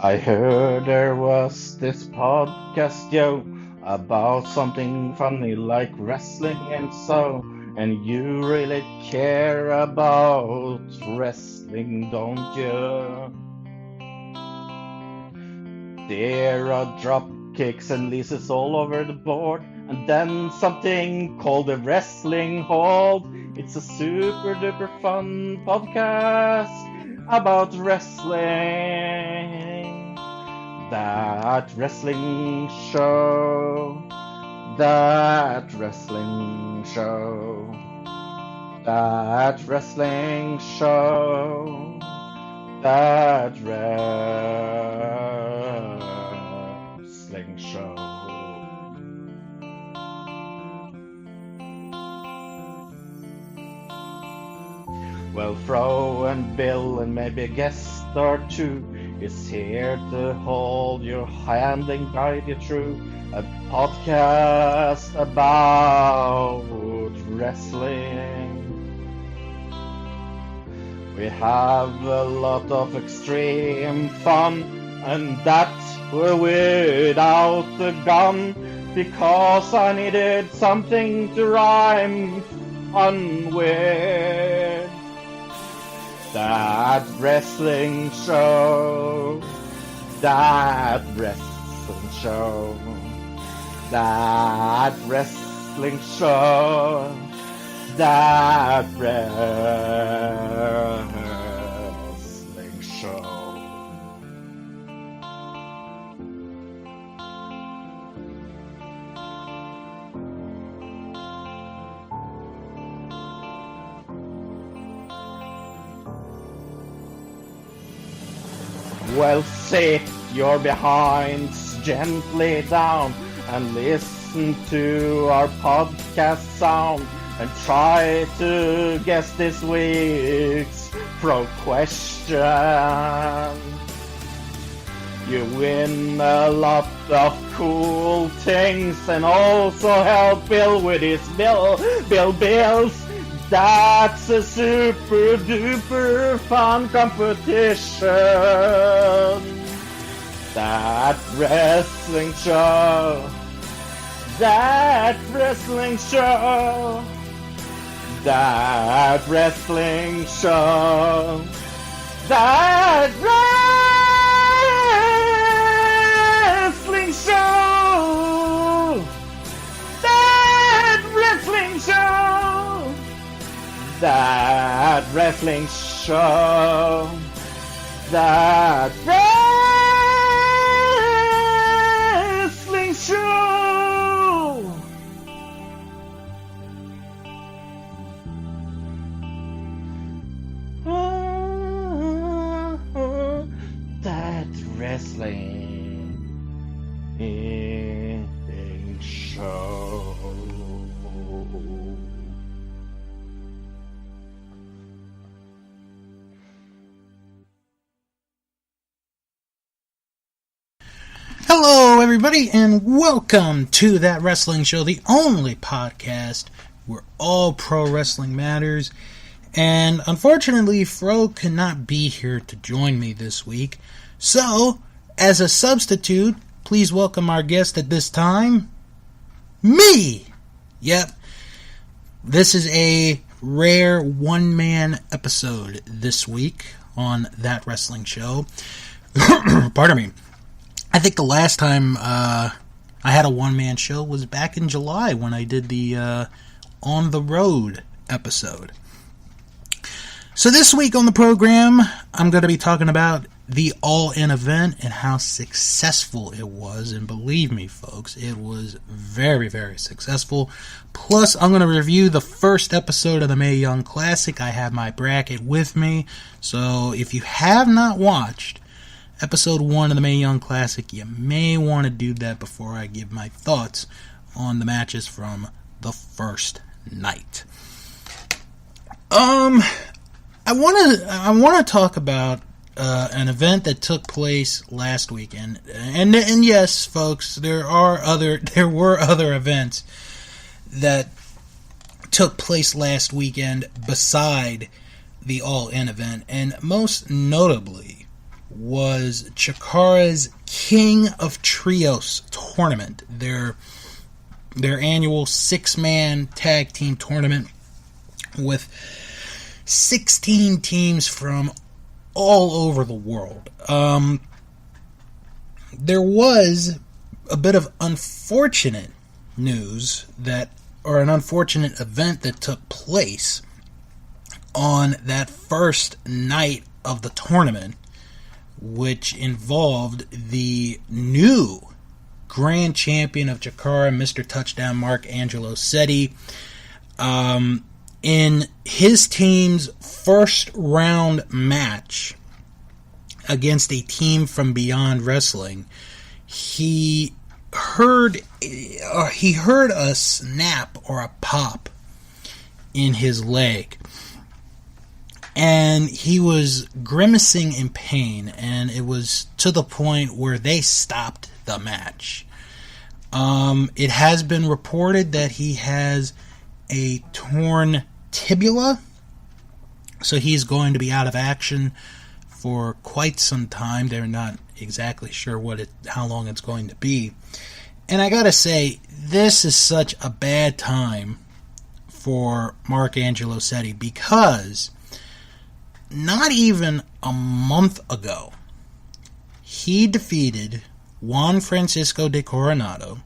I heard there was this podcast, yo, about something funny like wrestling and so. And you really care about wrestling, don't you? There are drop kicks and leases all over the board, and then something called a wrestling hold. It's a super duper fun podcast about wrestling. That wrestling show. That wrestling show. That wrestling show. That wrestling show. Well, Fro and Bill and maybe a guest or two is here to hold your hand and guide you through a podcast about wrestling. We have a lot of extreme fun, and that's without the gun, because I needed something to rhyme fun with. That wrestling show, that wrestling show, that wrestling show, that wrestling show. Well, sit your behinds gently down and listen to our podcast sound, and try to guess this week's pro question. You win a lot of cool things, and also help Bill with his bills. That's a super duper fun competition. That wrestling show. That wrestling show. That wrestling show. That wrestling show. That wrestling show. That wrestling show. That wrestling show. That wrestling show. Hello, everybody, and welcome to That Wrestling Show, the only podcast where all pro wrestling matters. And unfortunately, Fro cannot be here to join me this week. So, as a substitute, please welcome our guest at this time, me! Yep, this is a rare one-man episode this week on That Wrestling Show. Pardon me. I think the last time I had a one-man show was back in July when I did the On the Road episode. So this week on the program, I'm going to be talking about the All-In event and how successful it was. And believe me, folks, it was very, very successful. Plus, I'm going to review the first episode of the Mae Young Classic. I have my bracket with me. So if you have not watched Episode 1 of the Mae Young Classic, you may want to do that before I give my thoughts on the matches from the first night. I want to talk about an event that took place last weekend, and yes, folks, there were other events that took place last weekend beside the All-In event, and most notably, was Chikara's King of Trios tournament, their annual 6-man tag team tournament with 16 teams from all over the world. There was a bit of unfortunate news or an unfortunate event that took place on that first night of the tournament, which involved the new grand champion of Chikara, Mr. Touchdown, Mark Angelo Setti. In his team's first round match against a team from Beyond Wrestling, he heard a snap or a pop in his leg, and he was grimacing in pain, and it was to the point where they stopped the match. It has been reported that he has a torn tibia, so he's going to be out of action for quite some time. They're not exactly sure how long it's going to be. And I gotta say, this is such a bad time for Mark Angelo Setti, because not even a month ago, he defeated Juan Francisco de Coronado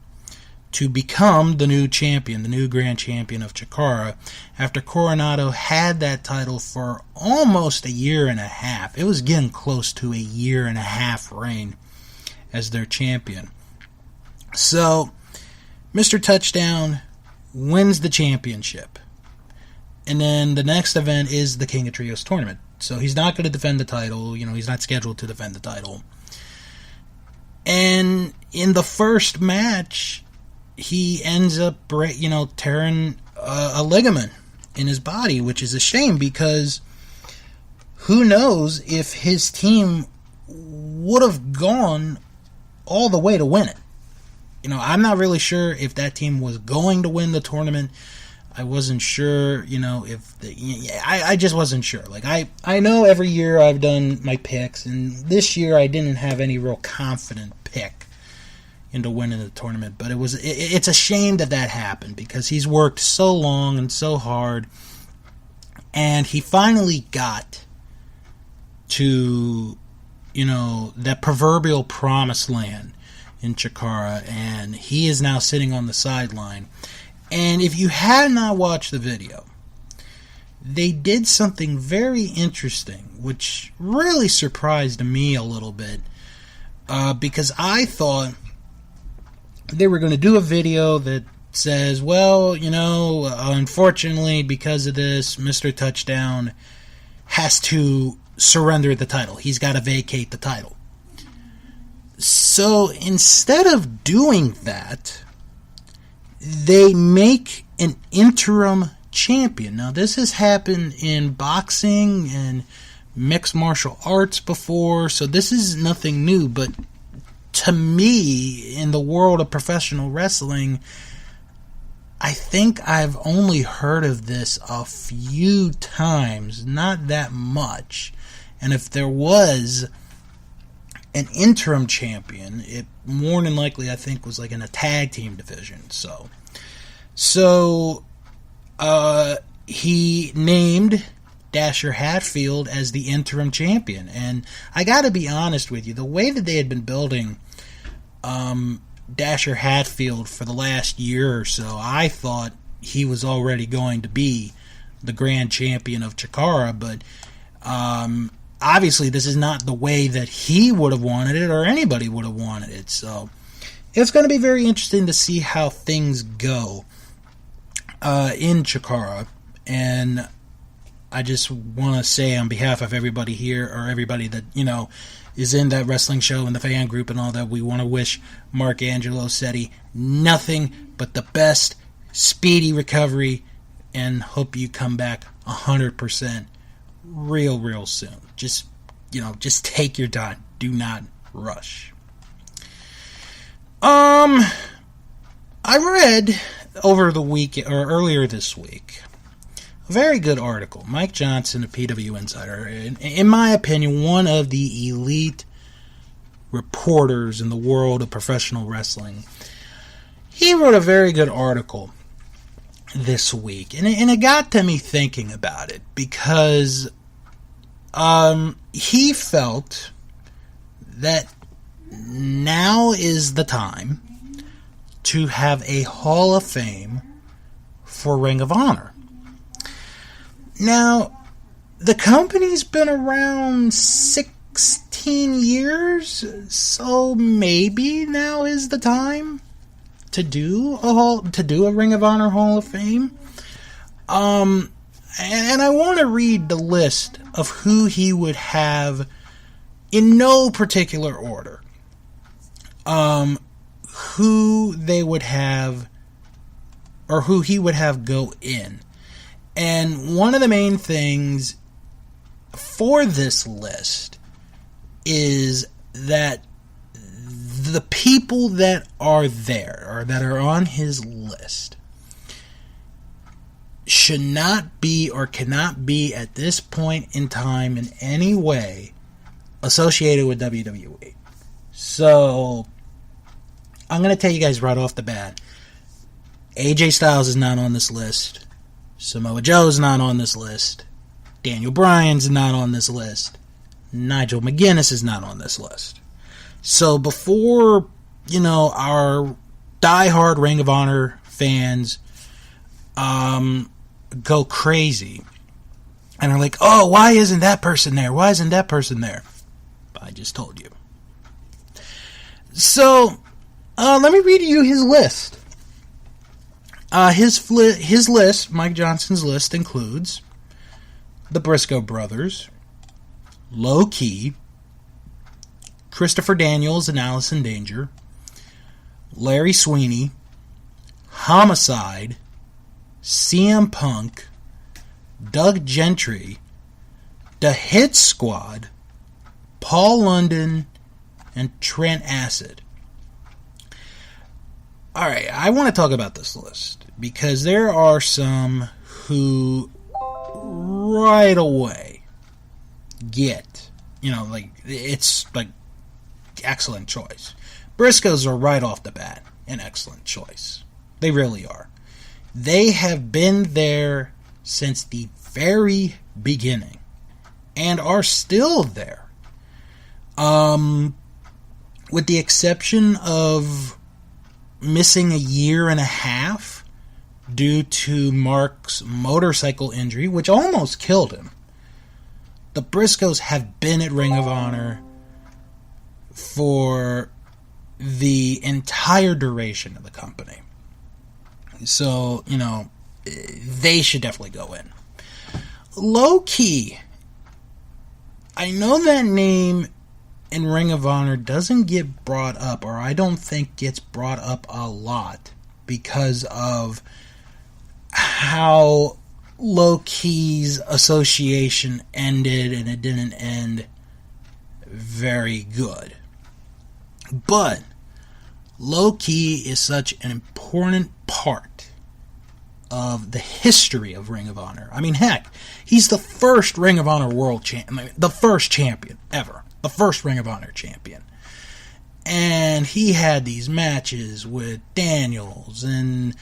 to become the new champion, the new grand champion of Chikara, after Coronado had that title for almost a year and a half. It was getting close to a year and a half reign as their champion. So, Mr. Touchdown wins the championship. And then the next event is the King of Trios tournament. So he's not going to defend the title. He's not scheduled to defend the title. And in the first match, he ends up, tearing a ligament in his body, which is a shame, because who knows if his team would have gone all the way to win it. I'm not really sure if that team was going to win the tournament. I wasn't sure, I just wasn't sure. I know every year I've done my picks, and this year I didn't have any real confident pick into winning the tournament, but it's a shame that happened, because he's worked so long and so hard, and he finally got to, that proverbial promised land in Chikara, and he is now sitting on the sideline. And if you have not watched the video, they did something very interesting, which really surprised me a little bit, because I thought they were going to do a video that says, well, unfortunately, because of this, Mr. Touchdown has to surrender the title. He's got to vacate the title. So instead of doing that, they make an interim champion. Now, this has happened in boxing and mixed martial arts before, so this is nothing new, but to me, in the world of professional wrestling, I think I've only heard of this a few times, not that much. And if there was an interim champion, it more than likely, I think, was in a tag team division. So he named Dasher Hatfield as the interim champion. And I gotta be honest with you, the way that they had been building Dasher Hatfield for the last year or so, I thought he was already going to be the grand champion of Chikara, but obviously this is not the way that he would have wanted it, or anybody would have wanted it. So it's going to be very interesting to see how things go in Chikara. And I just want to say on behalf of everybody here, or everybody that, is in that wrestling show and the fan group and all that, we want to wish Mark Angelo Setti nothing but the best, speedy recovery, and hope you come back 100% real soon. Just take your time. Do not rush. I read over the week, or earlier this week, A very good article. Mike Johnson of PW Insider, in my opinion, one of the elite reporters in the world of professional wrestling. He wrote a very good article this week, and it got to me thinking about it, because he felt that now is the time to have a Hall of Fame for Ring of Honor. Now, the company's been around 16 years, so maybe now is the time to do a Ring of Honor Hall of Fame. And I want to read the list of who he would have in no particular order. Who they would have, or who he would have go in. And one of the main things for this list is that the people that are there, or that are on his list, should not be or cannot be at this point in time in any way associated with WWE. So, I'm going to tell you guys right off the bat, AJ Styles is not on this list. Samoa Joe's not on this list. Daniel Bryan's not on this list. Nigel McGuinness is not on this list. So before, our diehard Ring of Honor fans go crazy and are like, oh, why isn't that person there? Why isn't that person there? I just told you. So, let me read you his list. His list, Mike Johnson's list, includes the Briscoe brothers, Low Key, Christopher Daniels and Allison Danger, Larry Sweeney, Homicide, CM Punk, Doug Gentry, The Hit Squad, Paul London, and Trent Acid. Alright, I want to talk about this list, because there are some who right away get, it's like excellent choice. Briscoes are right off the bat an excellent choice. They really are. They have been there since the very beginning and are still there. With the exception of missing a year and a half due to Mark's motorcycle injury, which almost killed him, the Briscoes have been at Ring of Honor for the entire duration of the company. So, they should definitely go in. Low Key, I know that name in Ring of Honor doesn't get brought up, or I don't think gets brought up a lot, because of how Low Key's association ended, and it didn't end very good. But Low Key is such an important part of the history of Ring of Honor. I mean, heck, he's the first Ring of Honor world champion, the first champion ever, the first Ring of Honor champion. And he had these matches with Daniels and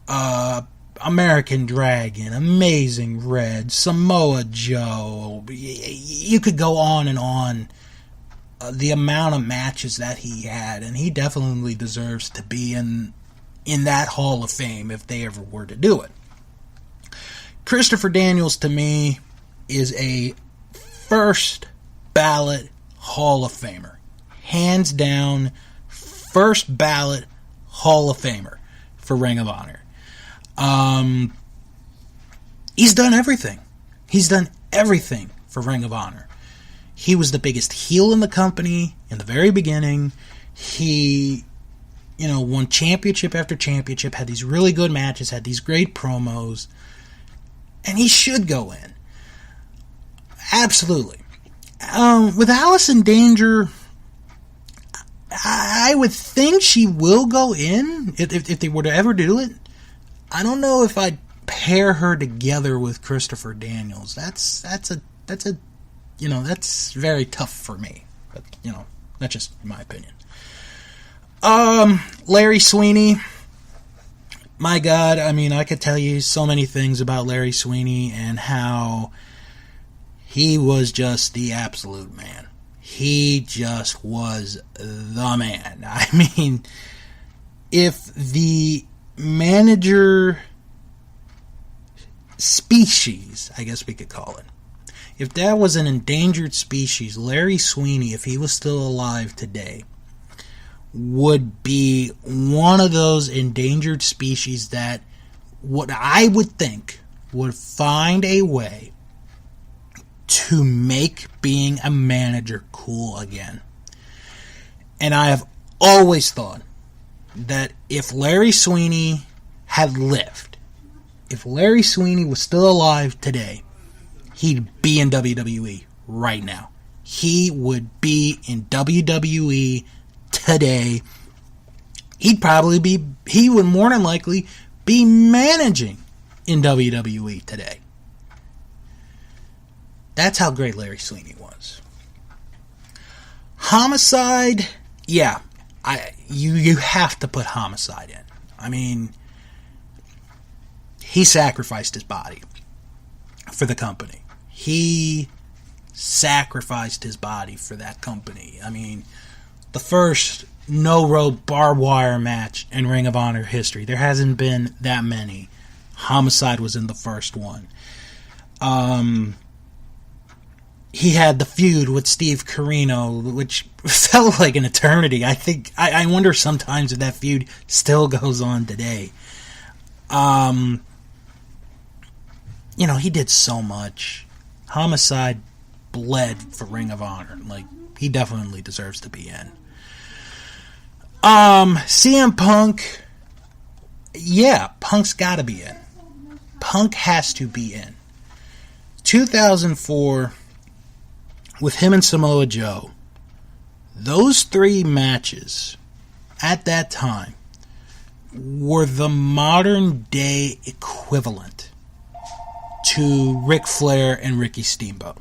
American Dragon, Amazing Red, Samoa Joe. You could go on and on. The amount of matches that he had, and he definitely deserves to be in that Hall of Fame if they ever were to do it. Christopher Daniels, to me, is a first ballot Hall of Famer. Hands down, first ballot Hall of Famer for Ring of Honor. He's done everything. He's done everything for Ring of Honor. He was the biggest heel in the company in the very beginning. He, won championship after championship, had these really good matches, had these great promos, and he should go in. Absolutely. With Allison Danger, I would think she will go in if they were to ever do it. I don't know if I'd pair her together with Christopher Daniels. That's very tough for me. But, that's just my opinion. Larry Sweeney. My God, I could tell you so many things about Larry Sweeney and how he was just the absolute man. He just was the man. If the manager species, I guess we could call it, if that was an endangered species, Larry Sweeney, if he was still alive today, would be one of those endangered species that what I would think would find a way to make being a manager cool again. And I have always thought that if Larry Sweeney had lived, if Larry Sweeney was still alive today, he'd be in WWE right now. He would be in WWE today. He would more than likely be managing in WWE today. That's how great Larry Sweeney was. Homicide, yeah, you have to put Homicide in. He sacrificed his body for the company. He sacrificed his body for that company. The first no-rope barbed wire match in Ring of Honor history. There hasn't been that many. Homicide was in the first one. He had the feud with Steve Corino, which felt like an eternity. I wonder sometimes if that feud still goes on today. He did so much. Homicide bled for Ring of Honor. He definitely deserves to be in. CM Punk, yeah, Punk's gotta be in. Punk has to be in. 2004, with him and Samoa Joe, those 3 matches at that time were the modern day equivalent to Ric Flair and Ricky Steamboat.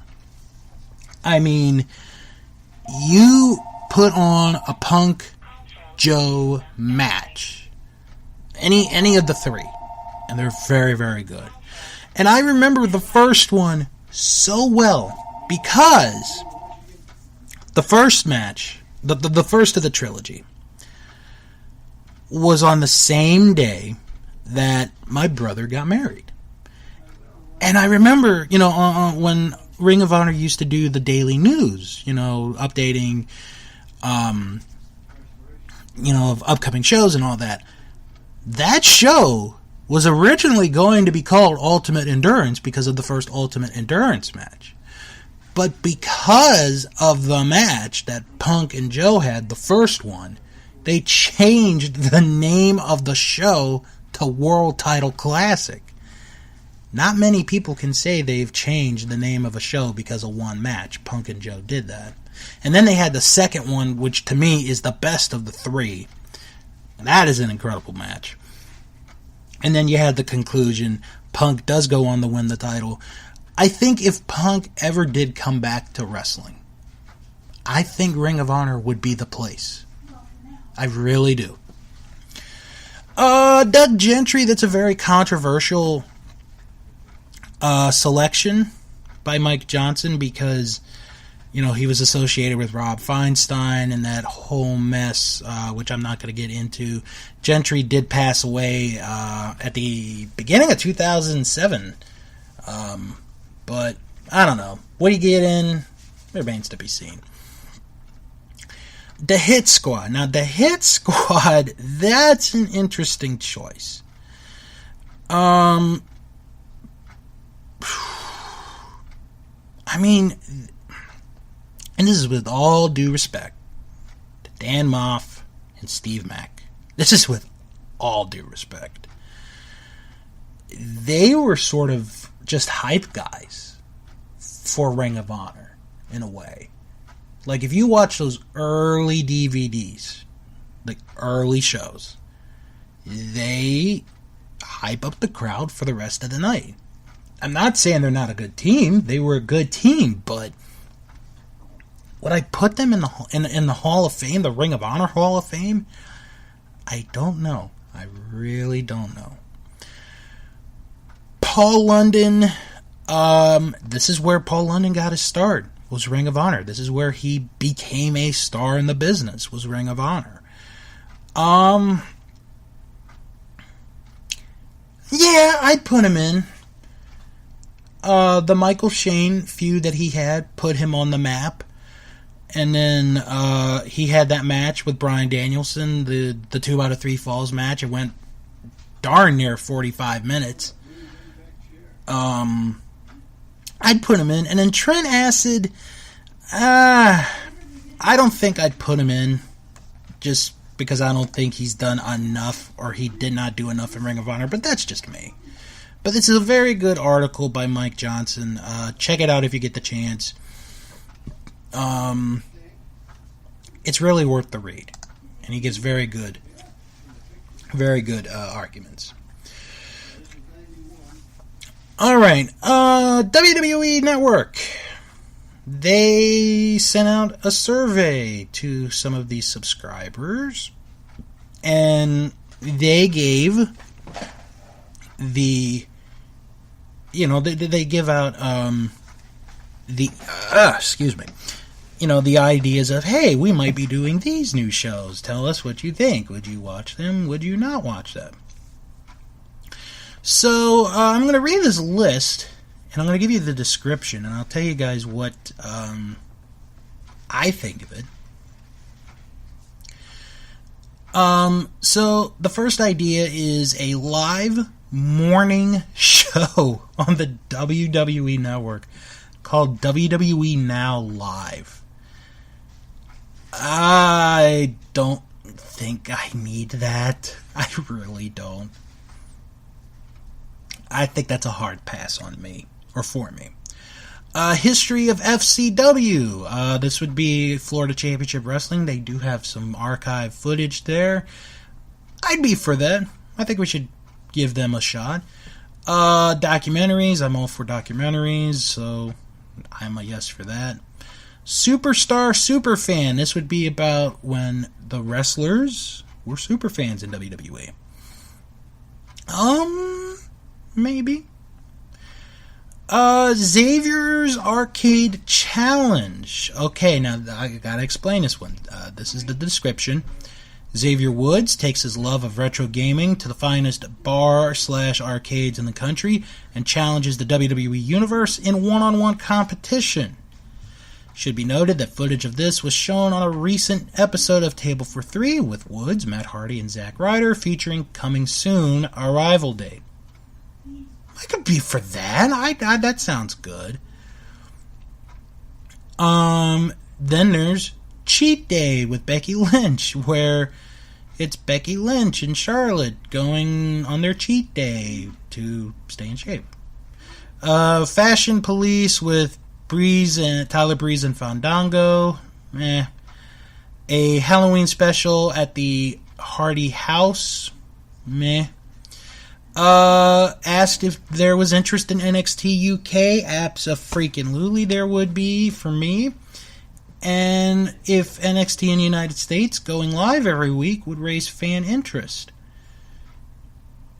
You put on a Punk Joe match, any of the 3, and they're very, very good. And I remember the first one so well because the first match, the first of the trilogy, was on the same day that my brother got married. And I remember, when Ring of Honor used to do the daily news, updating, of upcoming shows and all that. That show was originally going to be called Ultimate Endurance because of the first Ultimate Endurance match. But because of the match that Punk and Joe had, the first one, they changed the name of the show to World Title Classic. Not many people can say they've changed the name of a show because of one match. Punk and Joe did that. And then they had the second one, which to me is the best of the 3. And that is an incredible match. And then you had the conclusion. Punk does go on to win the title. I think if Punk ever did come back to wrestling, I think Ring of Honor would be the place. I really do. Doug Gentry, that's a very controversial selection by Mike Johnson because, he was associated with Rob Feinstein and that whole mess, which I'm not going to get into. Gentry did pass away at the beginning of 2007. But, I don't know. What do you get in? Remains to be seen. The Hit Squad. Now, the Hit Squad, that's an interesting choice. And this is with all due respect to Dan Moff and Steve Mack. This is with all due respect. They were sort of just hype guys for Ring of Honor, in a way. Like, if you watch those early DVDs, like early shows, they hype up the crowd for the rest of the night. I'm not saying they're not a good team. They were a good team, but would I put them in the Hall of Fame, the Ring of Honor Hall of Fame? I don't know. I really don't know. Paul London, this is where Paul London got his start, was Ring of Honor. This is where he became a star in the business, was Ring of Honor. Yeah, I'd put him in. The Michael Shane feud that he had put him on the map. And then he had that match with Bryan Danielson, the 2 out of 3 falls match. It went darn near 45 minutes. I'd put him in. And then Trent Acid, I don't think I'd put him in, just because I don't think he's done enough, or he did not do enough in Ring of Honor, but that's just me. But this is a very good article by Mike Johnson. Check it out if you get the chance. It's really worth the read, and he gives very good arguments. All right, WWE Network. They sent out a survey to some of these subscribers, and they gave they give out the ideas of, hey, we might be doing these new shows. Tell us what you think. Would you watch them? Would you not watch them? So I'm going to read this list, and I'm going to give you the description, and I'll tell you guys what I think of it. So the first idea is a live morning show on the WWE Network called WWE Now Live. I don't think I need that. I really don't. I think that's a hard pass on me, or for me. History of FCW. This would be Florida Championship Wrestling. They do have some archive footage there. I'd be for that. I think we should give them a shot. Documentaries. I'm all for documentaries, so I'm a yes for that. Superstar Superfan. This would be about when the wrestlers were superfans in WWE. Maybe. Xavier's Arcade Challenge. Okay, now I gotta explain this one. This is the description. Xavier Woods takes his love of retro gaming to the finest bar/arcades in the country and challenges the WWE Universe in one-on-one competition. Should be noted that footage of this was shown on a recent episode of Table for Three with Woods, Matt Hardy, and Zack Ryder, featuring Coming Soon arrival date. I could be for that. That sounds good. Then there's Cheat Day with Becky Lynch, where it's Becky Lynch and Charlotte going on their cheat day to stay in shape. Fashion Police with Tyler Breeze and Fandango. A Halloween special at the Hardy House. Meh. Asked if there was interest in NXT UK. Abso-freaking-lutely there would be for me. And if NXT in the United States going live every week would raise fan interest.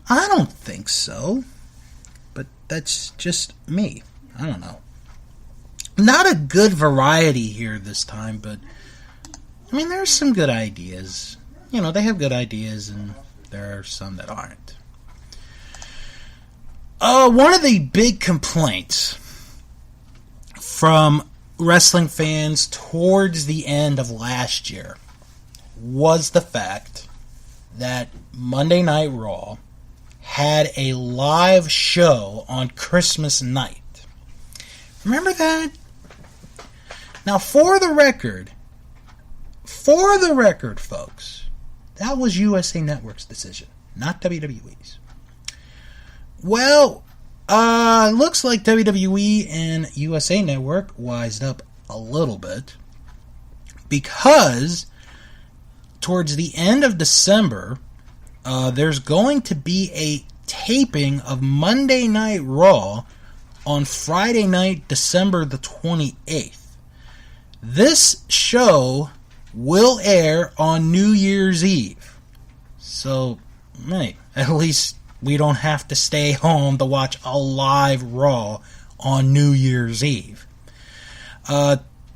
I don't think so. But that's just me. I don't know. Not a good variety here this time, but I mean, there's some good ideas. You know, they have good ideas, and there are some that aren't. One of the big complaints from wrestling fans towards the end of last year was the fact that Monday Night Raw had a live show on Christmas night. Remember that? Now, for the record, folks, that was USA Network's decision, not WWE's. Well, looks like WWE and USA Network wised up a little bit, because towards the end of December, there's going to be a taping of Monday Night Raw on Friday night, December the 28th. This show will air on New Year's Eve. So, hey, at least we don't have to stay home to watch a live Raw on New Year's Eve.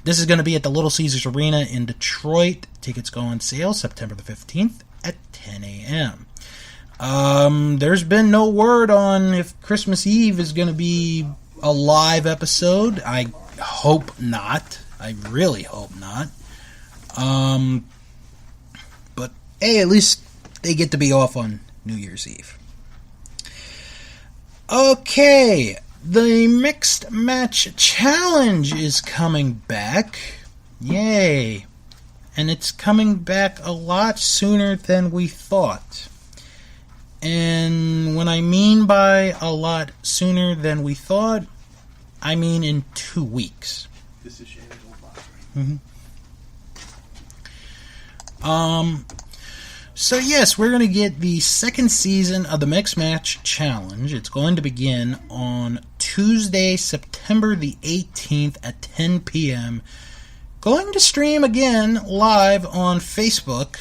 This is going to be at the Little Caesars Arena in Detroit. Tickets go on sale September the 15th at 10 a.m. There's been no word on if Christmas Eve is going to be a live episode. I hope not. I really hope not. But hey, at least they get to be off on New Year's Eve. Okay, the Mixed Match Challenge is coming back. Yay. And it's coming back a lot sooner than we thought. And when I mean by a lot sooner than we thought, I mean in 2 weeks. This is Shannon's old box. So yes, we're going to get the second season of the Mixed Match Challenge. It's going to begin on Tuesday, September the 18th at 10 p.m. Going to stream again live on Facebook.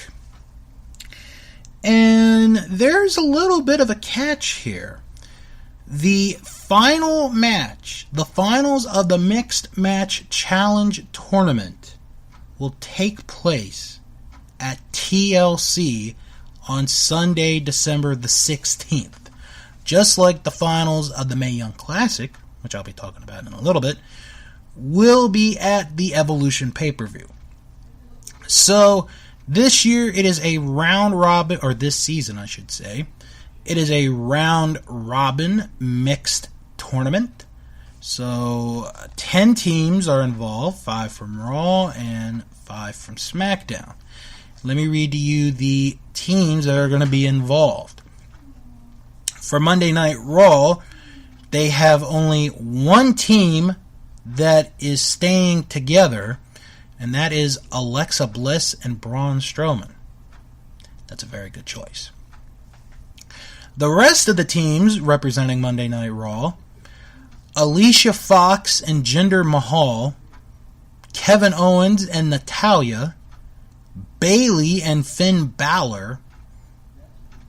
And there's a little bit of a catch here. The final match, the finals of the Mixed Match Challenge tournament will take place at TLC on Sunday, December the 16th. Just like the finals of the Mae Young Classic, which I'll be talking about in a little bit, will be at the Evolution pay-per-view. So, this year it is a round robin, or this season I should say, it is a round robin mixed tournament. So, 10 teams are involved, 5 from Raw and 5 from SmackDown. Let me read to you the teams that are going to be involved. For Monday Night Raw, they have only one team that is staying together, and that is Alexa Bliss and Braun Strowman. That's a very good choice. The rest of the teams representing Monday Night Raw, Alicia Fox and Jinder Mahal, Kevin Owens and Natalya, Bayley and Finn Balor,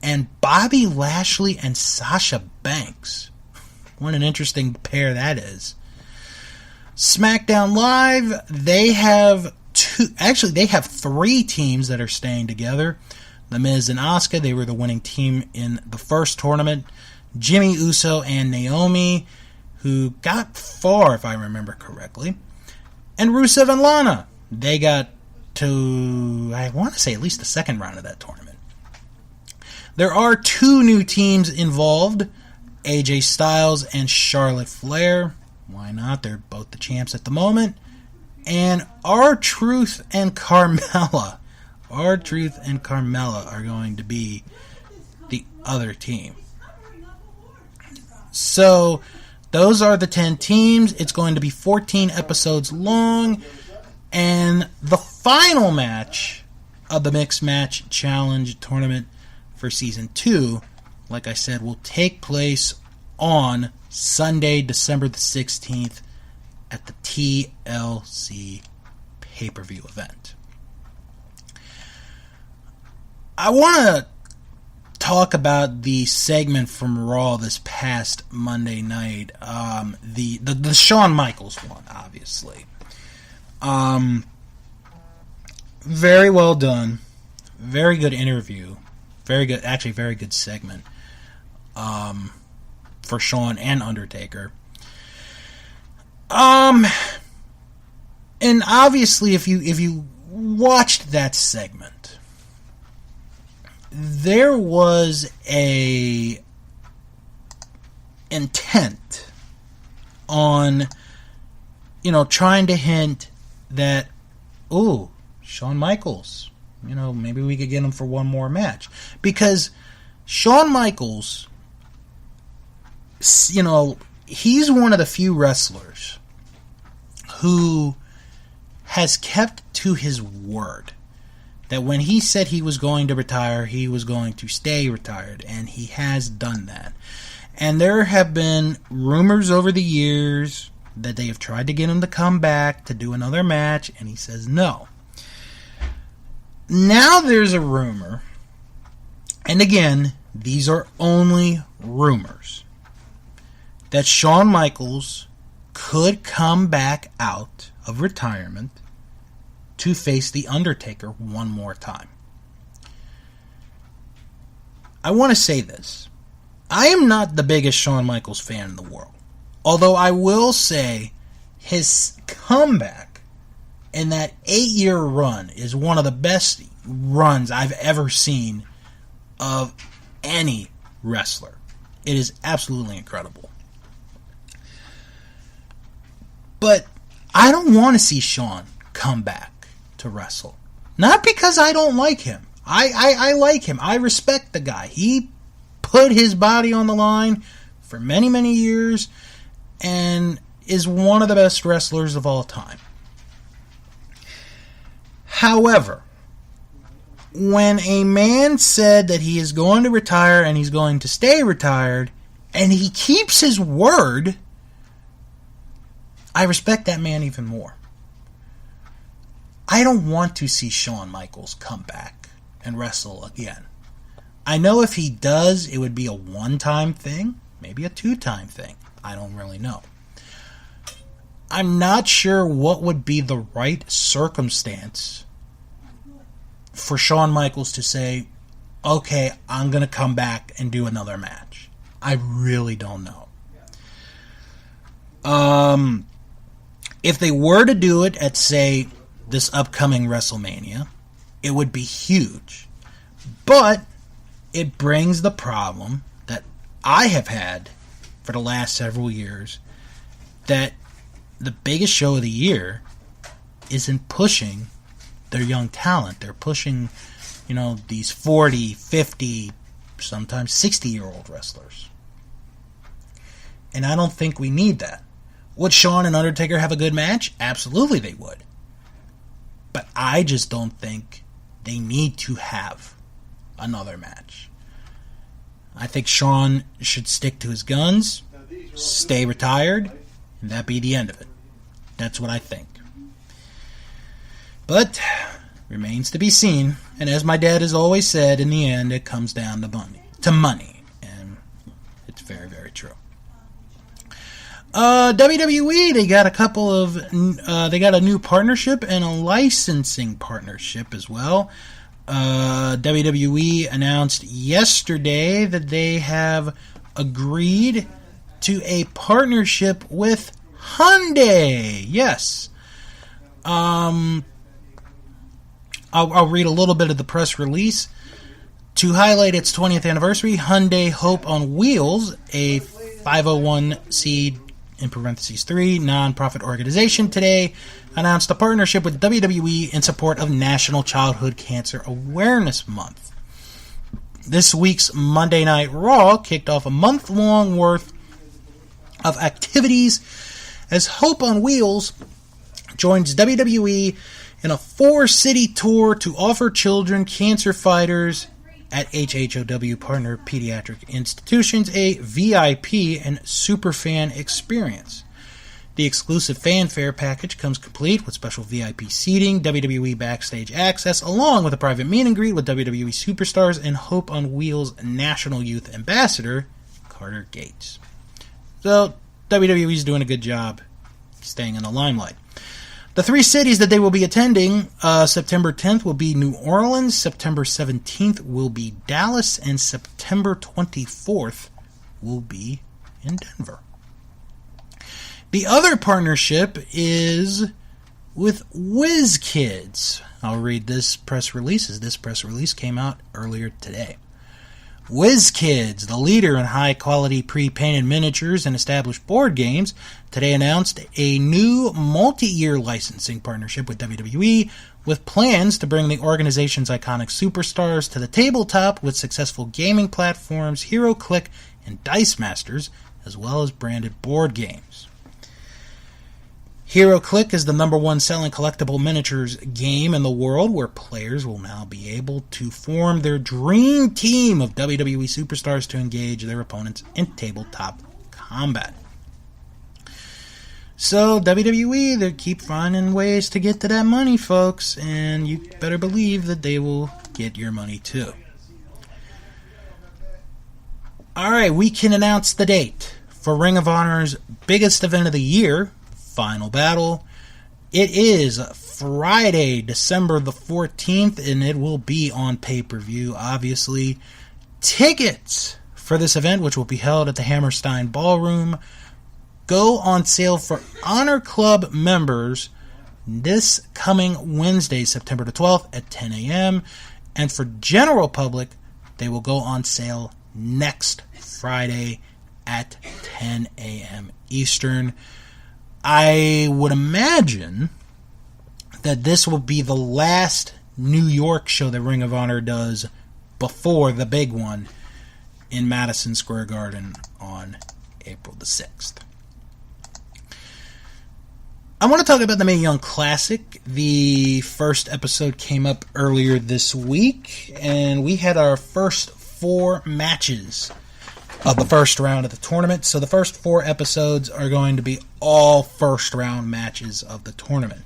and Bobby Lashley and Sasha Banks. What an interesting pair that is. SmackDown Live, they have 3 teams that are staying together. The Miz and Asuka, they were the winning team in the first tournament. Jimmy Uso and Naomi, who got far, if I remember correctly. And Rusev and Lana, they got to, I want to say, at least the second round of that tournament. There are 2 new teams involved, AJ Styles and Charlotte Flair. Why not? They're both the champs at the moment. And R-Truth and Carmella. R-Truth and Carmella are going to be the other team. So, those are the 10 teams. It's going to be 14 episodes long. And the final match of the Mixed Match Challenge tournament for Season 2, like I said, will take place on Sunday, December the 16th at the TLC pay-per-view event. I want to talk about the segment from Raw this past Monday night, the Shawn Michaels one, obviously. Very well done. Very good interview. Very good segment. For Shawn and Undertaker. And obviously if you watched that segment, there was a intent on, trying to hint that, Shawn Michaels, maybe we could get him for one more match. Because Shawn Michaels, he's one of the few wrestlers who has kept to his word. that when he said he was going to retire, he was going to stay retired, and he has done that. And there have been rumors over the years that they have tried to get him to come back to do another match, and he says no. Now there's a rumor, and again, these are only rumors, that Shawn Michaels could come back out of retirement to face The Undertaker one more time. I want to say this. I am not the biggest Shawn Michaels fan in the world. Although I will say his comeback in that 8-year run is one of the best runs I've ever seen of any wrestler. It is absolutely incredible. But I don't want to see Shawn come back to wrestle. Not because I don't like him. I like him. I respect the guy. He put his body on the line for many, many years and is one of the best wrestlers of all time. However, when a man said that he is going to retire and he's going to stay retired, and he keeps his word, I respect that man even more. I don't want to see Shawn Michaels come back and wrestle again. I know if he does, it would be a one-time thing, maybe a two-time thing. I don't really know. I'm not sure what would be the right circumstance for Shawn Michaels to say, okay, I'm going to come back and do another match. I really don't know. If they were to do it at, say, this upcoming WrestleMania, it would be huge. But it brings the problem that I have had for the last several years, that the biggest show of the year isn't pushing their young talent. They're pushing, these 40, 50, sometimes 60-year-old wrestlers. And I don't think we need that. Would Shawn and Undertaker have a good match? Absolutely they would. But I just don't think they need to have another match. I think Shawn should stick to his guns, stay retired, and that be the end of it. That's what I think. But remains to be seen. And as my dad has always said, in the end, it comes down to money. And it's very, very true. WWE, they got they got a new partnership and a licensing partnership as well. WWE announced yesterday that they have agreed to a partnership with Hyundai. Yes. I'll read a little bit of the press release. To highlight its 20th anniversary, Hyundai Hope on Wheels, a 501c in parentheses 3 non-profit organization, today announced a partnership with WWE in support of National Childhood Cancer Awareness Month. This week's Monday Night Raw kicked off a month-long worth of activities as Hope on Wheels joins WWE in a 4-city tour to offer children cancer fighters at HHOW partner pediatric institutions a VIP and superfan experience. The exclusive fanfare package comes complete with special VIP seating, WWE backstage access, along with a private meet and greet with WWE superstars and Hope on Wheels National Youth Ambassador, Carter Gates. So, WWE's doing a good job staying in the limelight. The 3 cities that they will be attending, September 10th will be New Orleans, September 17th will be Dallas, and September 24th will be in Denver. The other partnership is with WizKids. I'll read this press release, as this press release came out earlier today. WizKids, the leader in high-quality pre-painted miniatures and established board games, today announced a new multi-year licensing partnership with WWE, with plans to bring the organization's iconic superstars to the tabletop with successful gaming platforms, HeroClick, and Dice Masters, as well as branded board games. HeroClix is the number one selling collectible miniatures game in the world, where players will now be able to form their dream team of WWE superstars to engage their opponents in tabletop combat. So WWE, they keep finding ways to get to that money, folks, and you better believe that they will get your money too. Alright, we can announce the date for Ring of Honor's biggest event of the year, Final Battle. It is Friday, December the 14th, and it will be on pay-per-view, obviously. Tickets for this event, which will be held at the Hammerstein Ballroom, go on sale for Honor Club members this coming Wednesday, September the 12th at 10 a.m. And for general public, they will go on sale next Friday at 10 a.m. Eastern. I would imagine that this will be the last New York show that Ring of Honor does before the big one in Madison Square Garden on April the 6th. I want to talk about the Mae Young Classic. The first episode came up earlier this week, and we had our first 4 matches of the first round of the tournament. So the first 4 episodes are going to be all first round matches of the tournament.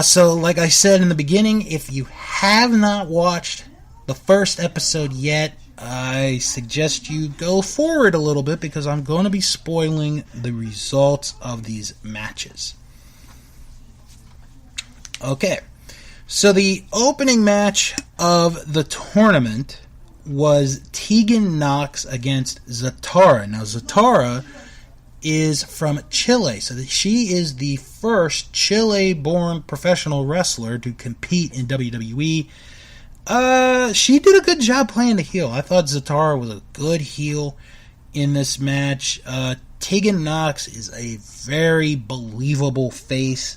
So like I said in the beginning, if you have not watched the first episode yet, I suggest you go forward a little bit because I'm going to be spoiling the results of these matches. Okay, so the opening match of the tournament was Tegan Nox against Zatara. Now, Zatara is from Chile, so she is the first Chile-born professional wrestler to compete in WWE. She did a good job playing the heel. I thought Zatara was a good heel in this match. Tegan Nox is a very believable face.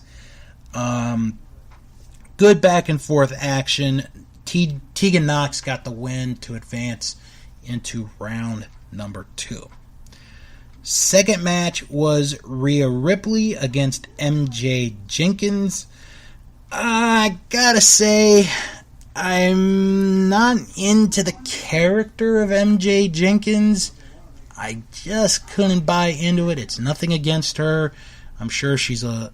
Good back and forth action. Tegan Nox got the win to advance into round number 2. Second match was Rhea Ripley against MJ Jenkins. I gotta say, I'm not into the character of MJ Jenkins. I just couldn't buy into it. It's nothing against her. I'm sure she's a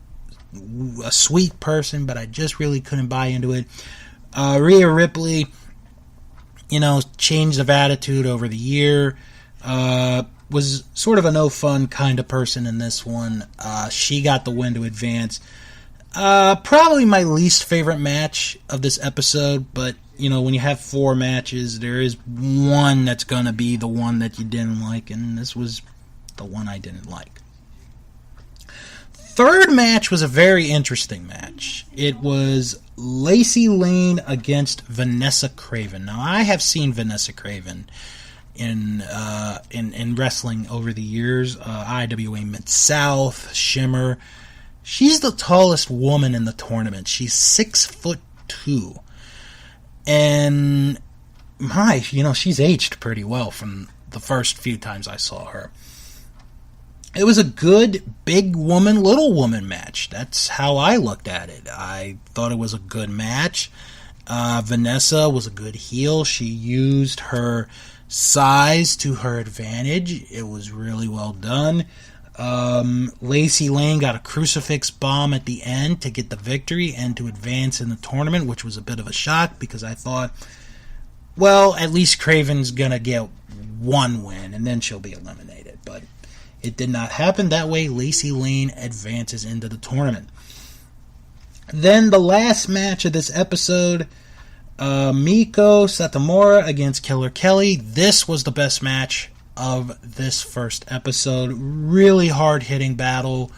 sweet person, but I just really couldn't buy into it. Rhea Ripley, changed of attitude over the year. Was sort of a no-fun kind of person in this one. She got the win to advance. Probably my least favorite match of this episode, but, when you have 4 matches, there is one that's going to be the one that you didn't like, and this was the one I didn't like. Third match was a very interesting match. It was Lacey Lane against Vanessa Craven. Now, I have seen Vanessa Craven in wrestling over the years. IWA Mid-South, Shimmer. She's the tallest woman in the tournament. She's 6'2". And she's aged pretty well from the first few times I saw her. It was a good big woman, little woman match. That's how I looked at it. I thought it was a good match. Vanessa was a good heel. She used her size to her advantage. It was really well done. Lacey Lane got a crucifix bomb at the end to get the victory and to advance in the tournament, which was a bit of a shock because I thought, well, at least Craven's going to get one win and then she'll be eliminated. But it did not happen that way. Lacey Lane advances into the tournament. Then the last match of this episode, Miko Satomura against Killer Kelly. This was the best match of this first episode. Really hard-hitting battle.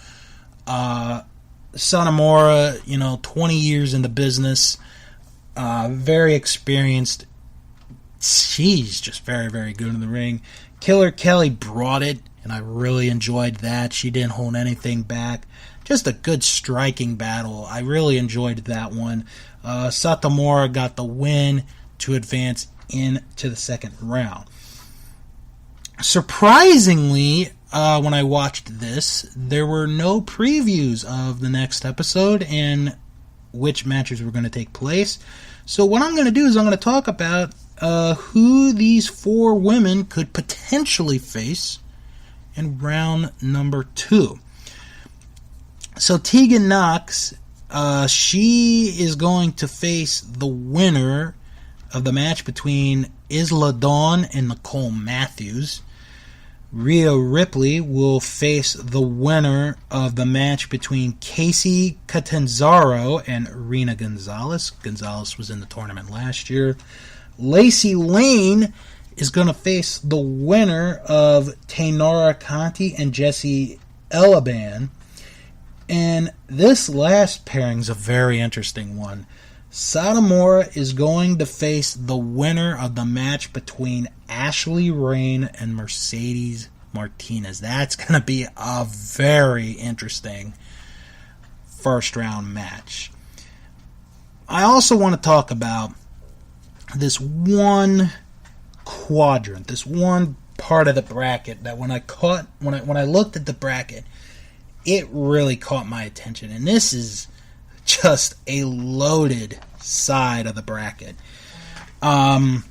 Satomura, 20 years in the business. Very experienced. She's just very, very good in the ring. Killer Kelly brought it, and I really enjoyed that. She didn't hold anything back. Just a good striking battle. I really enjoyed that one. Satomura got the win to advance into the second round. Surprisingly, when I watched this, there were no previews of the next episode and which matches were going to take place. So what I'm going to do is I'm going to talk about who these 4 women could potentially face in round number 2. So Tegan Knox, she is going to face the winner of the match between Isla Dawn and Nicole Matthews. Rhea Ripley will face the winner of the match between Casey Catanzaro and Rena Gonzalez. Gonzalez was in the tournament last year. Lacey Lane is going to face the winner of Taynara Conti and Jessie Elaban. And this last pairing is a very interesting one. Satomura is going to face the winner of the match between Ashley Rain and Mercedes Martinez. That's going to be a very interesting first round match. I also want to talk about this one quadrant, this one part of the bracket that when I looked at the bracket, it really caught my attention. And this is just a loaded side of the bracket. It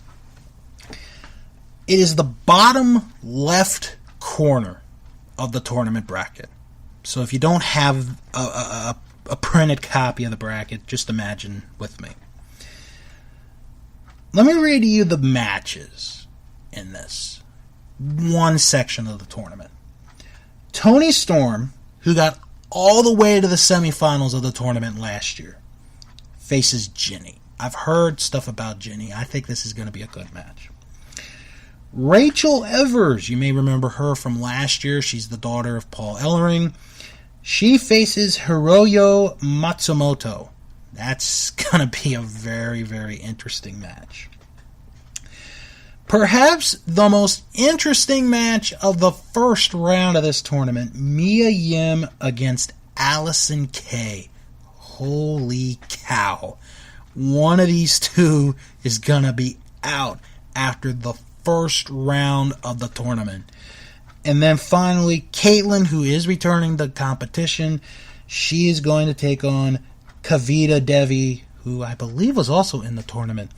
is the bottom left corner of the tournament bracket. So if you don't have a printed copy of the bracket, just imagine with me. Let me read you the matches in this one section of the tournament. Toni Storm, who got all the way to the semifinals of the tournament last year, faces Jinny. I've heard stuff about Jinny. I think this is going to be a good match. Rachel Evers, you may remember her from last year. She's the daughter of Paul Ellering. She faces Hiroyo Matsumoto. That's going to be a very, very interesting match. Perhaps the most interesting match of the first round of this tournament, Mia Yim against Allison Kay. Holy cow. One of these two is going to be out after the first round of the tournament. And then finally, Caitlyn, who is returning to competition, she is going to take on Kavita Devi, who I believe was also in the tournament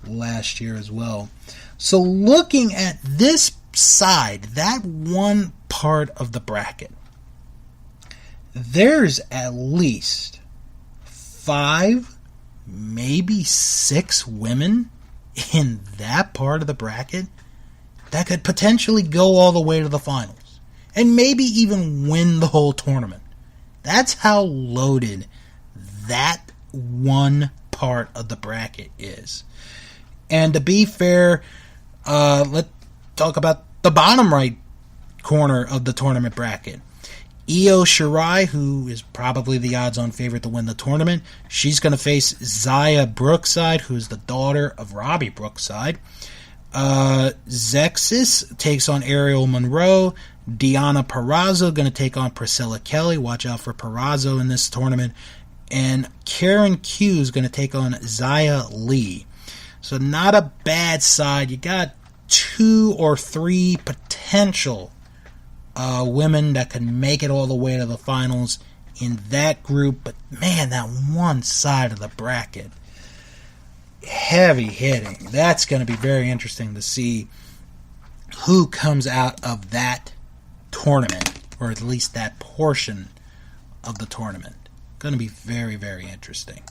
last year as well. So looking at this side, that one part of the bracket, there's at least 5, maybe 6 women in that part of the bracket that could potentially go all the way to the finals and maybe even win the whole tournament. That's how loaded that one part of the bracket is. And to be fair, let's talk about the bottom right corner of the tournament bracket. Io Shirai, who is probably the odds-on favorite to win the tournament, she's going to face Zaya Brookside, who's the daughter of Robbie Brookside. Zexis takes on Ariel Monroe. Deanna Purrazzo going to take on Priscilla Kelly. Watch out for Purrazzo in this tournament. And Karen Q is going to take on Zaya Lee. So not a bad side. You got 2 or 3 potential women that can make it all the way to the finals in that group. But man, that one side of the bracket, heavy hitting. That's going to be very interesting to see who comes out of that tournament, or at least that portion of the tournament. Going to be very, very interesting.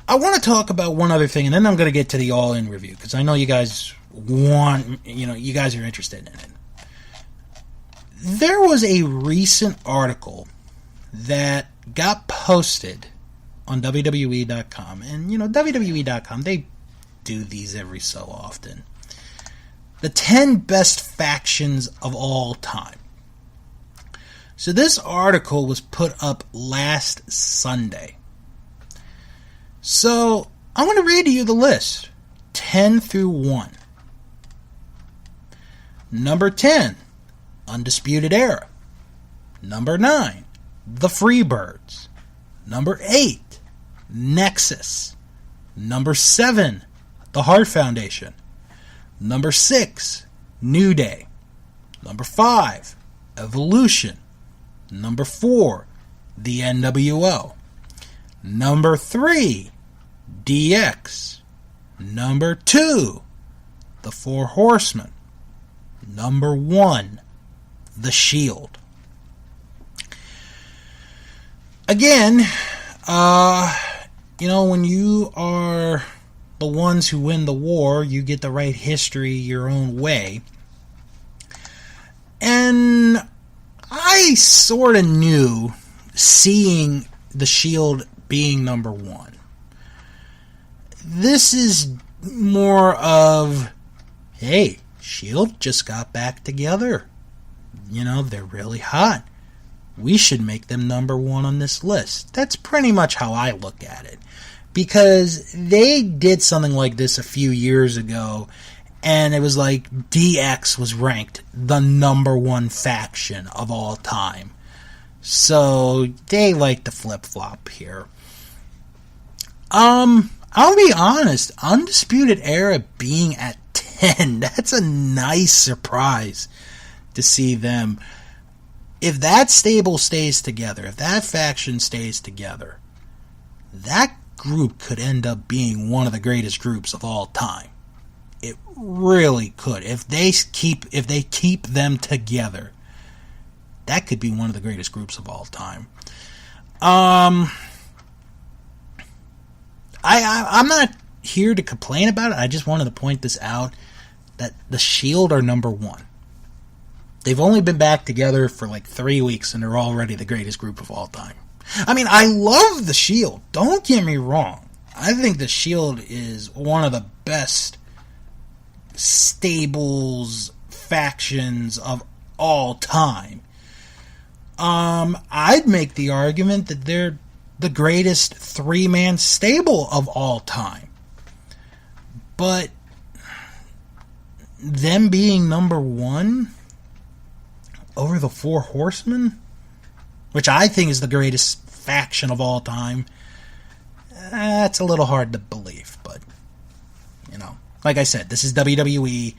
I want to talk about one other thing, and then I'm going to get to the all-in review, because I know you guys you guys are interested in it. There was a recent article that got posted on WWE.com, and WWE.com, they do these every so often. The 10 best factions of all time. So this article was put up last Sunday. So I'm going to read to you the list, 10 through 1. Number 10, Undisputed Era. Number 9, The Freebirds. Number 8, Nexus. Number 7, The Hart Foundation. Number 6, New Day. Number 5, Evolution. Number 4, the NWO. Number 3, DX. Number 2, the Four Horsemen. Number 1, the Shield. Again, when you are the ones who win the war, you get to write history your own way. And I sort of knew, seeing the Shield being number 1. This is more of, hey, Shield just got back together. They're really hot. We should make them number 1 on this list. That's pretty much how I look at it. Because they did something like this a few years ago, and it was like DX was ranked the number 1 faction of all time. So they like to flip-flop here. I'll be honest, Undisputed Era being at 10, that's a nice surprise to see them. If that stable stays together, if that faction stays together, that group could end up being one of the greatest groups of all time. It really could. If they keep them together, that could be one of the greatest groups of all time. I'm not here to complain about it. I just wanted to point this out, that the Shield are number 1. They've only been back together for like 3 weeks, and they're already the greatest group of all time. I mean, I love the Shield. Don't get me wrong. I think the Shield is one of the best stables, factions of all time. I'd make the argument that they're the greatest 3-man stable of all time. But them being number 1 over the Four Horsemen, which I think is the greatest faction of all time, that's a little hard to believe. But, like I said, this is WWE.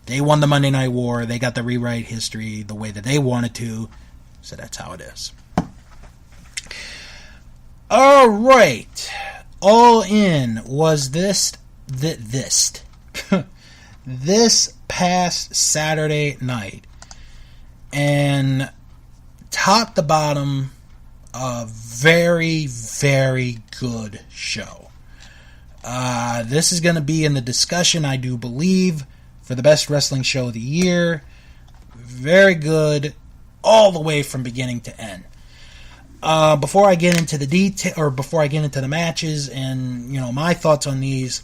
They won the Monday Night War. They got to rewrite history the way that they wanted to. So that's how it is. All right. All In was this past Saturday night. And top to bottom, a very, very good show. This is going to be in the discussion, I do believe, for the best wrestling show of the year. Very good, all the way from beginning to end. Before I get into the detail, or before I get into the matches and my thoughts on these,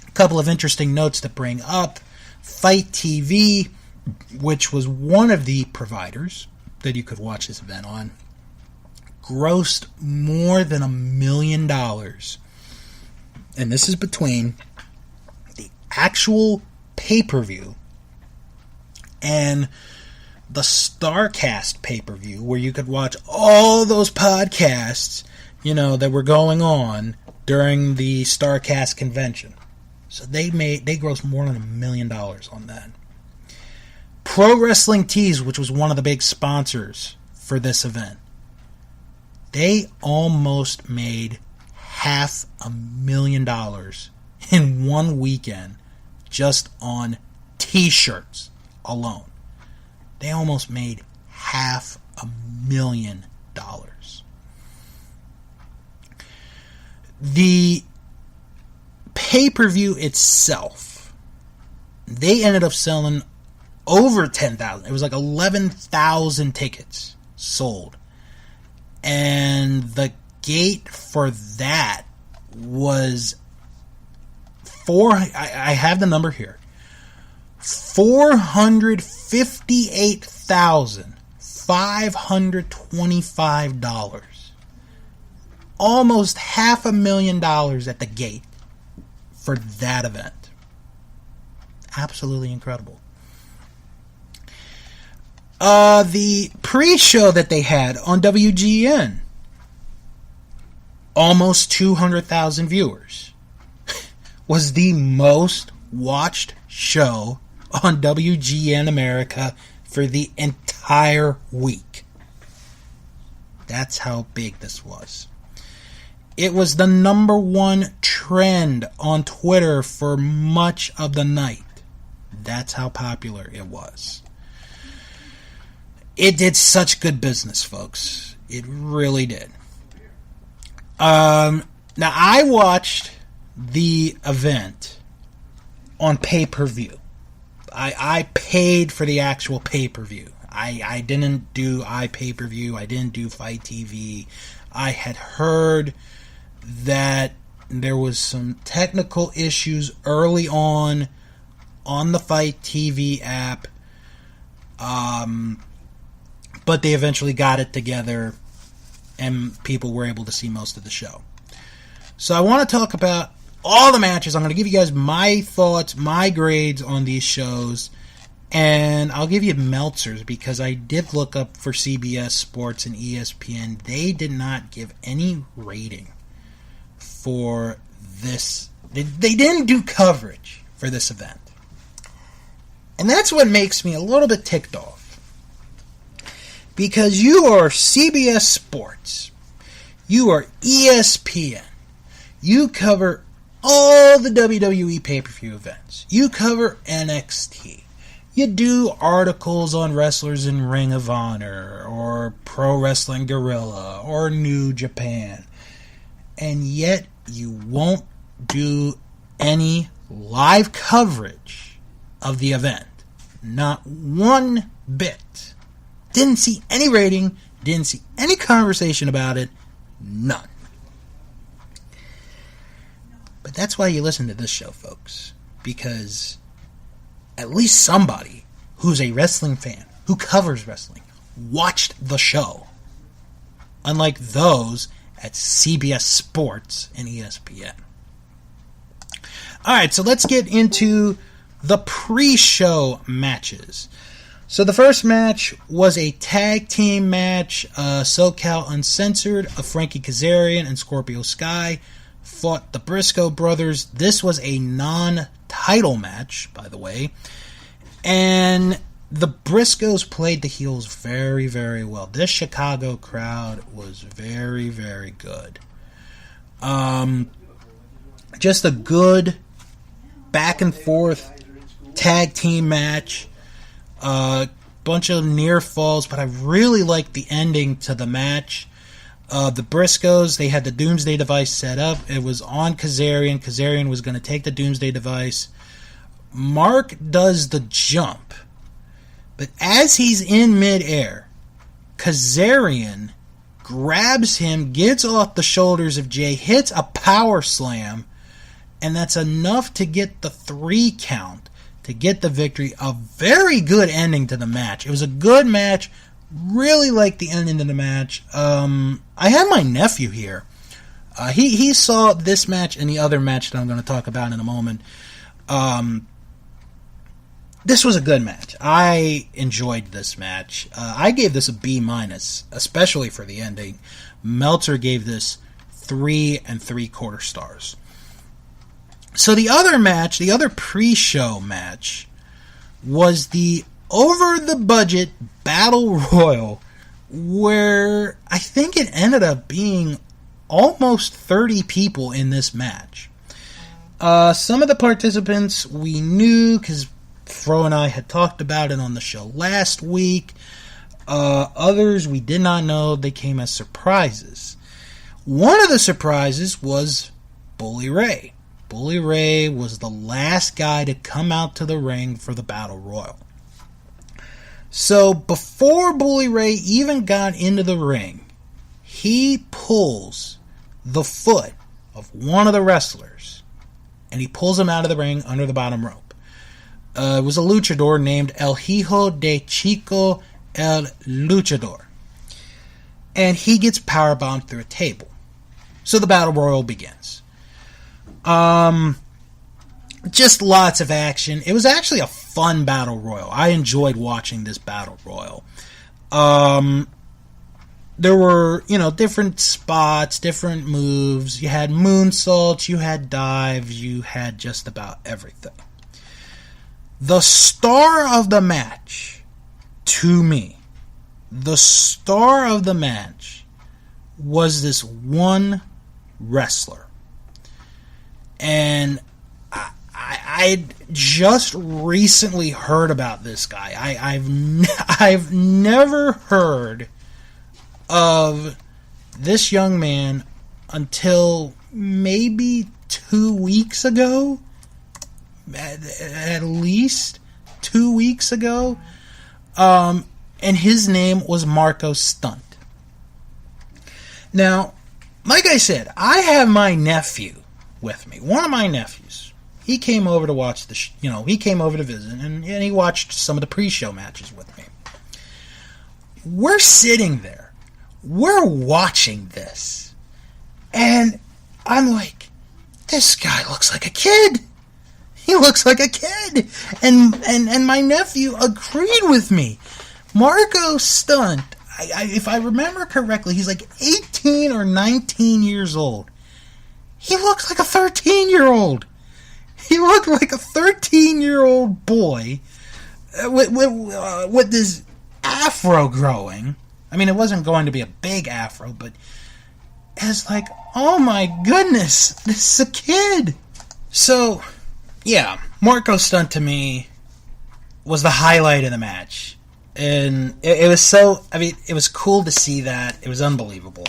a couple of interesting notes to bring up. Fight TV, which was one of the providers that you could watch this event on, grossed more than $1 million. And this is between the actual pay-per-view and the StarCast pay-per-view, where you could watch all those podcasts, that were going on during the StarCast convention. So they grossed more than $1 million on that. Pro Wrestling Tees, which was one of the big sponsors for this event, they almost made $500,000 in one weekend just on T-shirts alone. They almost made $500,000. The pay-per-view itself, they ended up selling over 10,000. It was like 11,000 tickets sold. And the gate for that was I have the number here. $458,525. Almost $500,000 at the gate for that event. Absolutely incredible. The pre-show that they had on WGN, almost 200,000 viewers. Was the most watched show on WGN America for the entire week. That's how big this was. It was the number one trend on Twitter for much of the night. That's how popular it was. It did such good business, folks. It really did. Now, I watched the event on pay-per-view. I paid for the actual pay-per-view. I didn't do iPay-per-view. I didn't do Fight TV. I had heard that there was some technical issues early on the Fight TV app. But they eventually got it together and people were able to see most of the show. So I want to talk about all the matches. I'm going to give you guys my thoughts, my grades on these shows, and I'll give you Meltzer's because I did look up for CBS Sports and ESPN. They did not give any rating for this. They didn't do coverage for this event. And that's what makes me a little bit ticked off. Because you are CBS Sports. You are ESPN. You cover all the WWE pay-per-view events. You cover NXT. You do articles on wrestlers in Ring of Honor or Pro Wrestling Guerrilla or New Japan. And yet you won't do any live coverage of the event. Not one bit. Didn't see any rating. Didn't see any conversation about it. None. But that's why you listen to this show, folks. Because at least somebody who's a wrestling fan, who covers wrestling, watched the show. Unlike those at CBS Sports and ESPN. Alright, so let's get into the pre-show matches. So the first match was a tag team match. SoCal Uncensored of Frankie Kazarian and Scorpio Sky fought the Briscoe brothers. This was a non-title match, by the way. And the Briscoes played the heels very, very well. This Chicago crowd was very, very good. Just a good back and forth tag team match. Bunch of near falls, but I really liked the ending to the match. The Briscoes, they had the Doomsday Device set up. It was on Kazarian. Kazarian was going to take the Doomsday Device. Mark does the jump, but as he's in midair, Kazarian grabs him, gets off the shoulders of Jay, hits a power slam, and that's enough to get the 3 count. To get the victory. A very good ending to the match. It was a good match. Really liked the ending to the match. I had my nephew here. He saw this match and the other match that I'm going to talk about in a moment. This was a good match. I enjoyed this match. I gave this a B-, especially for the ending. Meltzer gave this 3 3/4 stars. So the other match, the other pre-show match, was the over-the-budget Battle Royal, where I think it ended up being almost 30 people in this match. Some of the participants we knew, because Fro and I had talked about it on the show last week. Others we did not know. They came as surprises. One of the surprises was Bully Ray. Bully Ray was the last guy to come out to the ring for the Battle Royal. So before Bully Ray even got into the ring, he pulls the foot of one of the wrestlers, and he pulls him out of the ring under the bottom rope. It was a luchador named El Hijo de Chico El Luchador. And he gets powerbombed through a table. So the Battle Royal begins. Just lots of action. It was actually a fun Battle Royal. I enjoyed watching this Battle Royal. There were, different spots, different moves. You had moonsaults, you had dives, you had just about everything. The star of the match, to me, the star of the match was this one wrestler. And I just recently heard about this guy. I've never heard of this young man until maybe 2 weeks ago. At least 2 weeks ago. And his name was Marco Stunt. Now, like I said, I have my nephew with me. One of my nephews. He came over to watch he came over to visit, and he watched some of the pre-show matches with me. We're sitting there. We're watching this. And I'm like, this guy looks like a kid. He looks like a kid. And my nephew agreed with me. Marco Stunt, if I remember correctly, he's like 18 or 19 years old. He looks like a 13-year-old. He looked like a 13-year-old boy with this afro growing. I mean, it wasn't going to be a big afro, but it's like, oh my goodness, this is a kid. So, yeah, Marco Stunt to me was the highlight of the match. And it was it was cool to see that. It was unbelievable.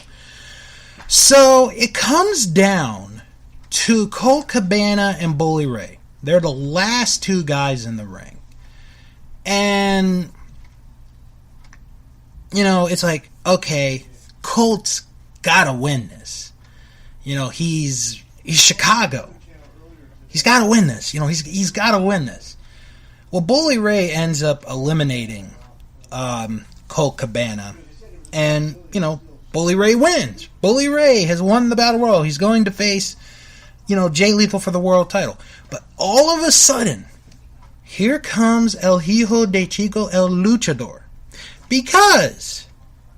So, it comes down to Colt Cabana and Bully Ray. They're the last two guys in the ring. And, it's like, okay, Colt's gotta win this. He's Chicago. He's gotta win this. He's gotta win this. Well, Bully Ray ends up eliminating Colt Cabana. And, Bully Ray wins. Bully Ray has won the Battle Royal. He's going to face, Jay Lethal for the world title. But all of a sudden, here comes El Hijo de Chico El Luchador. Because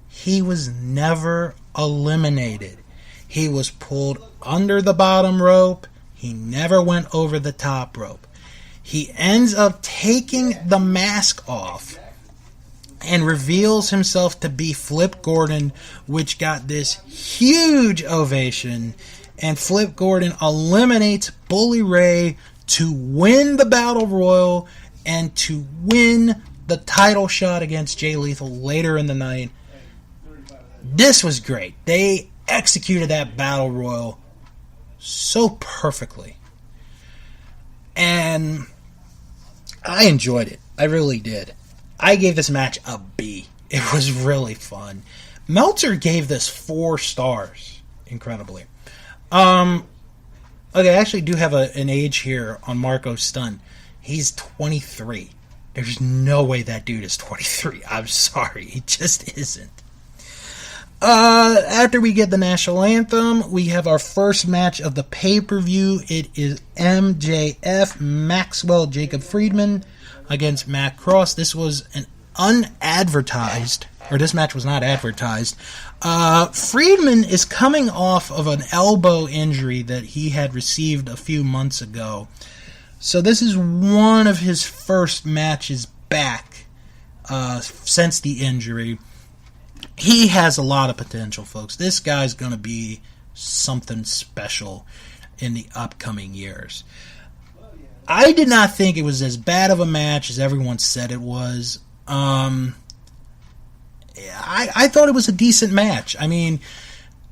he was never eliminated. He was pulled under the bottom rope. He never went over the top rope. He ends up taking the mask off and reveals himself to be Flip Gordon, which got this huge ovation. And Flip Gordon eliminates Bully Ray to win the Battle Royal and to win the title shot against Jay Lethal later in the night. This was great. They executed that Battle Royal so perfectly. And I enjoyed it. I really did. I gave this match a B. It was really fun. Meltzer gave this 4 stars. Incredibly. Okay, I actually do have an age here on Marco Stunt. He's 23. There's no way that dude is 23. I'm sorry. He just isn't. After we get the national anthem, we have our first match of the pay-per-view. It is MJF, Maxwell Jacob Friedman against Matt Cross. This was an unadvertised, or this match was not advertised. Friedman is coming off of an elbow injury that he had received a few months ago. So this is one of his first matches back since the injury. He has a lot of potential, folks. This guy's going to be something special in the upcoming years. I did not think it was as bad of a match as everyone said it was. I thought it was a decent match. I mean,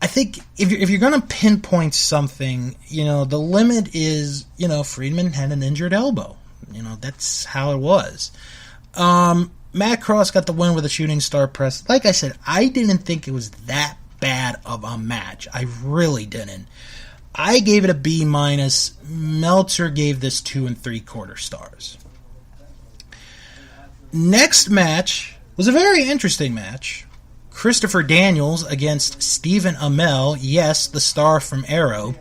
I think if you're going to pinpoint something, the limit is, Friedman had an injured elbow. That's how it was. Matt Cross got the win with a shooting star press. Like I said, I didn't think it was that bad of a match. I really didn't. I gave it a B-. Meltzer gave this 2 3/4 stars. Next match was a very interesting match. Christopher Daniels against Stephen Amell. Yes, the star from Arrow.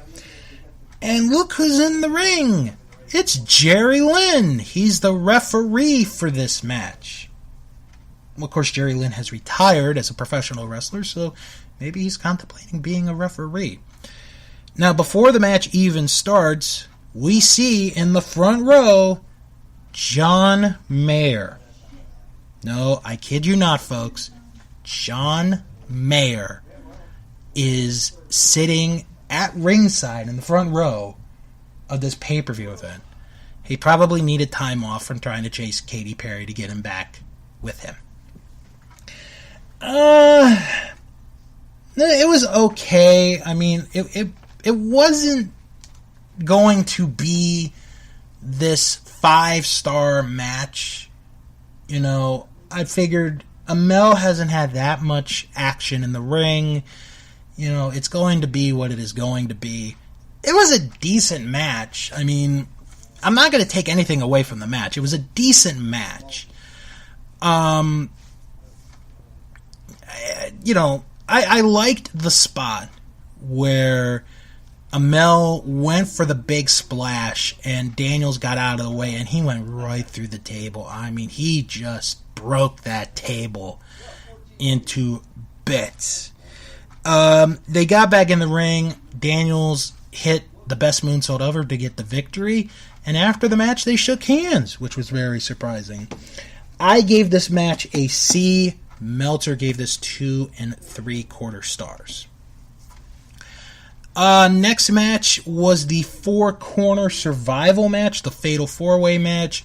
And look who's in the ring. It's Jerry Lynn. He's the referee for this match. Well, of course, Jerry Lynn has retired as a professional wrestler, so maybe he's contemplating being a referee. Now, before the match even starts, we see in the front row John Mayer. No, I kid you not, folks. John Mayer is sitting at ringside in the front row of this pay-per-view event. He probably needed time off from trying to chase Katy Perry to get him back with him. It was okay. I mean, it wasn't going to be this 5-star match. You know, I figured Amel hasn't had that much action in the ring. You know, it's going to be what it is going to be. It was a decent match. I mean, I'm not going to take anything away from the match. It was a decent match. You know, I liked the spot where Amel went for the big splash and Daniels got out of the way and he went right through the table. I mean, he just broke that table into bits. They got back in the ring. Daniels hit the best moonsault ever to get the victory. And after the match, they shook hands, which was very surprising. I gave this match a C. Meltzer gave this 2 3/4 stars. Next match was the 4-corner survival match, the Fatal 4-Way match.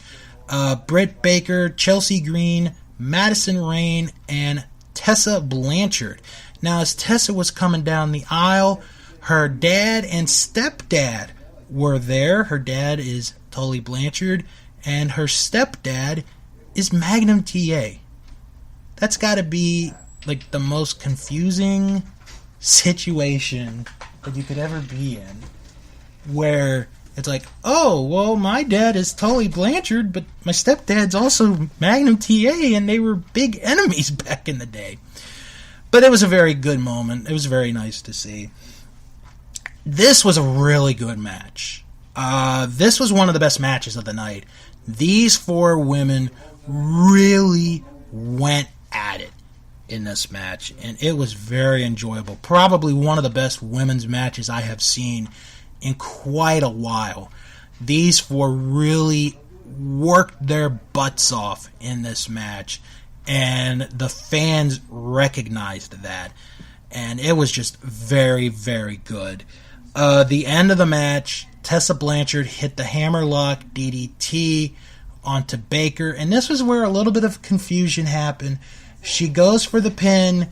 Britt Baker, Chelsea Green, Madison Rayne, and Tessa Blanchard. Now, as Tessa was coming down the aisle, her dad and stepdad were there. Her dad is Tully Blanchard, and her stepdad is Magnum TA. That's got to be like the most confusing situation that you could ever be in, where it's like, oh, well, my dad is Tully Blanchard, but my stepdad's also Magnum TA, and they were big enemies back in the day. But it was a very good moment. It was very nice to see. This was a really good match. This was one of the best matches of the night. These 4 women really went at it in this match, and it was very enjoyable. Probably one of the best women's matches I have seen in quite a while. These 4 really worked their butts off in this match, and the fans recognized that, and it was just very, very good. The end of the match, Tessa Blanchard hit the hammerlock DDT onto Baker, and this was where a little bit of confusion happened. She goes for the pin.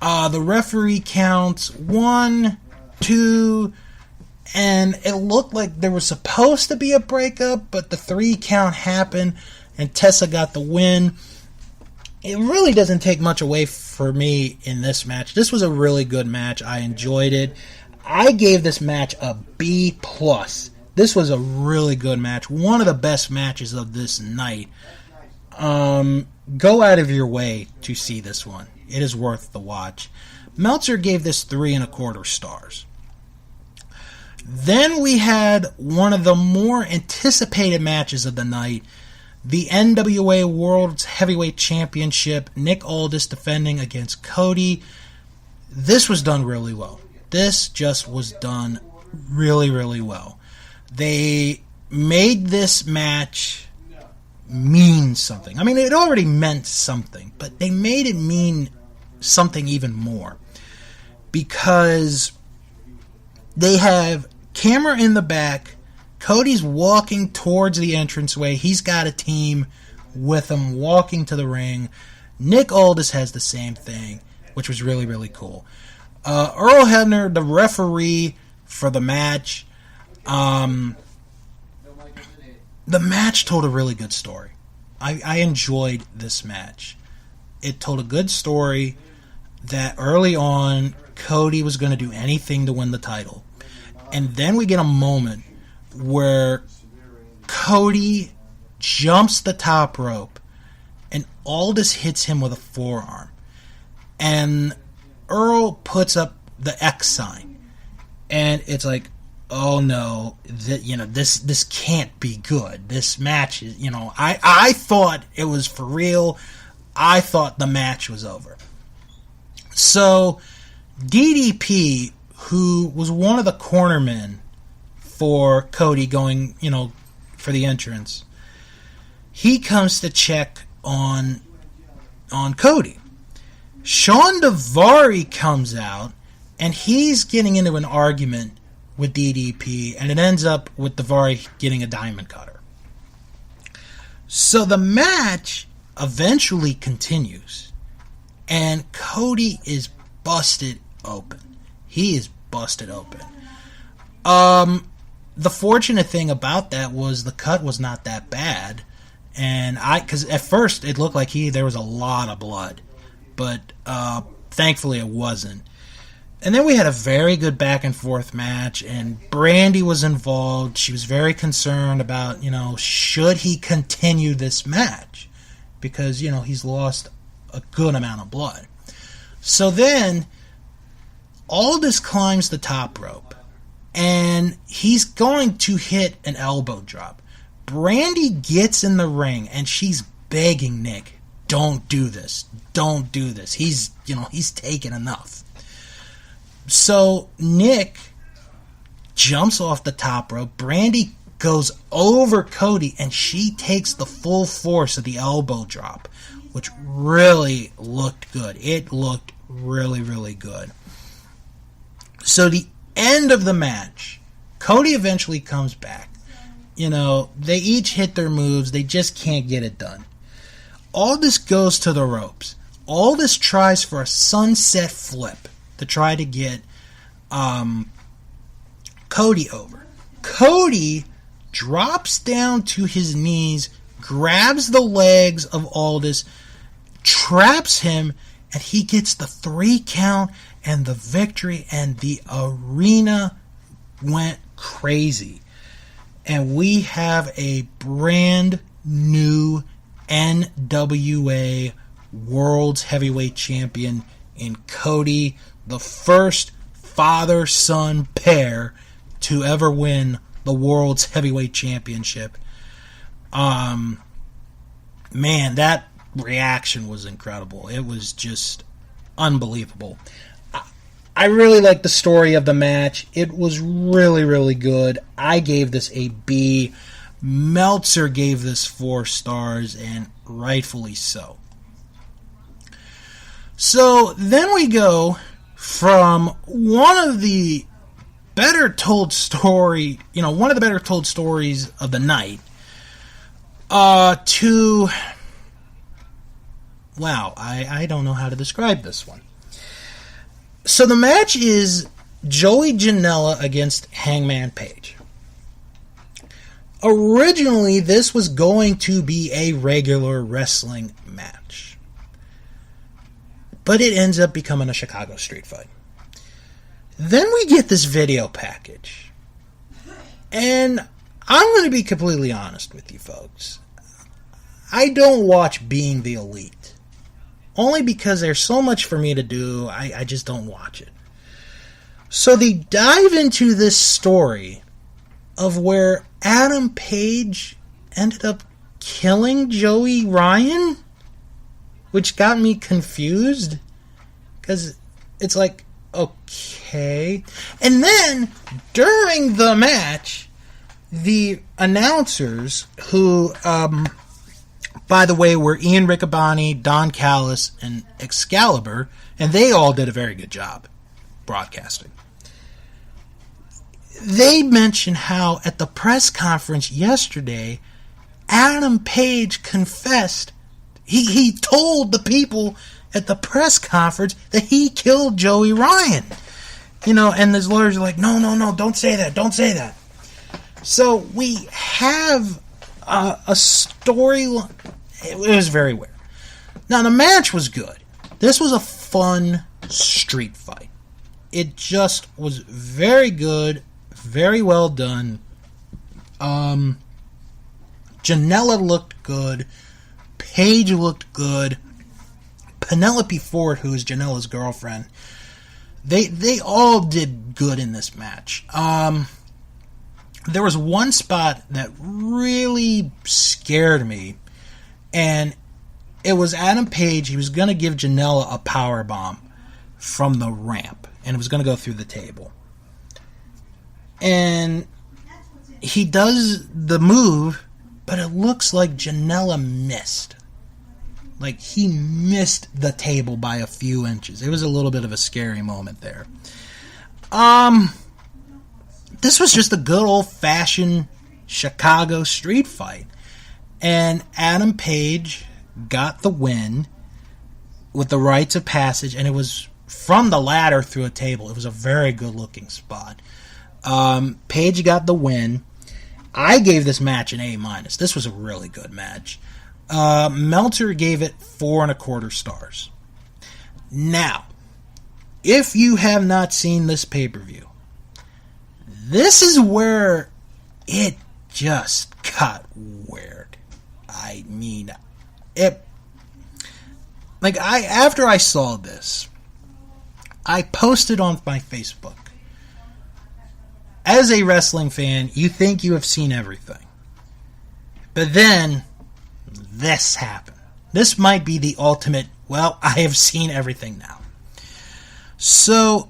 The referee counts 1, 2, and it looked like there was supposed to be a breakup, but the 3 count happened, and Tessa got the win. It really doesn't take much away for me in this match. This was a really good match. I enjoyed it. I gave this match a B+. This was a really good match. One of the best matches of this night. Go out of your way to see this one. It is worth the watch. Meltzer gave this 3 1/4 stars. Then we had one of the more anticipated matches of the night. The NWA World Heavyweight Championship. Nick Aldis defending against Cody. This was done really well. This just was done really, really well. They made this match mean something. I mean, it already meant something, but they made it mean something even more. Because they have camera in the back. Cody's walking towards the entranceway. He's got a team with him walking to the ring. Nick Aldis has the same thing, which was really, really cool. Earl Hebner, the referee for the match. The match told a really good story. I enjoyed this match. It told a good story that early on, Cody was going to do anything to win the title. And then we get a moment where Cody jumps the top rope and Aldis hits him with a forearm. And Earl puts up the X sign. And it's like, oh no, this can't be good. This match is, I thought it was for real. I thought the match was over. So DDP, who was one of the cornermen for Cody going, for the entrance, he comes to check on Cody. Shawn Daivari comes out, and he's getting into an argument with DDP, and it ends up with Daivari getting a diamond cutter. So the match eventually continues, and Cody is busted open. He is busted open. The fortunate thing about that was the cut was not that bad, and because at first it looked like there was a lot of blood, but thankfully it wasn't. And then we had a very good back and forth match, and Brandy was involved. She was very concerned about, should he continue this match? Because, he's lost a good amount of blood. So then, Aldis climbs the top rope, and he's going to hit an elbow drop. Brandy gets in the ring, and she's begging Nick, don't do this. Don't do this. He's taken enough. So Nick jumps off the top rope. Brandy goes over Cody, and she takes the full force of the elbow drop, which really looked good. It looked really, really good. So the end of the match, Cody eventually comes back. They each hit their moves. They just can't get it done. Aldis goes to the ropes. Aldis tries for a sunset flip to try to get Cody over. Cody drops down to his knees, grabs the legs of Aldis, traps him, and he gets the 3 count and the victory, and the arena went crazy. And we have a brand new NWA World's Heavyweight Champion in Cody, the first father-son pair to ever win the World's Heavyweight Championship. Man, that reaction was incredible. It was just unbelievable. I really liked the story of the match. It was really, really good. I gave this a B. Meltzer gave this 4 stars, and rightfully so. So then we go from one of the better told stories of the night, to, wow, I don't know how to describe this one. So the match is Joey Janela against Hangman Page. Originally, this was going to be a regular wrestling match, but it ends up becoming a Chicago street fight. Then we get this video package, and I'm going to be completely honest with you folks. I don't watch Being the Elite, only because there's so much for me to do. I just don't watch it. So they dive into this story of where Adam Page ended up killing Joey Ryan, which got me confused, because it's like, okay. And then, during the match, the announcers, who, by the way, were Ian Riccaboni, Don Callis, and Excalibur, and they all did a very good job broadcasting. They mentioned how at the press conference yesterday, Adam Page confessed. He told the people at the press conference that he killed Joey Ryan. And his lawyers are like, no, don't say that. So we have a story. It was very weird. Now, the match was good. This was a fun street fight. It just was very good. Very well done. Janela looked good. Paige looked good. Penelope Ford, who is Janela's girlfriend, they all did good in this match. There was one spot that really scared me, and it was Adam Page. He was going to give Janela a power bomb from the ramp, and it was going to go through the table. And he does the move, but it looks like Janela missed. Like, he missed the table by a few inches. It was a little bit of a scary moment there. This was just a good old-fashioned Chicago street fight. And Adam Page got the win with the rites of passage, and it was from the ladder through a table. It was a very good-looking spot. Page got the win. I gave this match an A-. This was a really good match. Meltzer gave it 4.25 stars. Now, if you have not seen this pay-per-view, this is where it just got weird. I mean, after I saw this, I posted on my Facebook. As a wrestling fan, you think you have seen everything. But then, this happened. This might be the ultimate, well, I have seen everything now. So,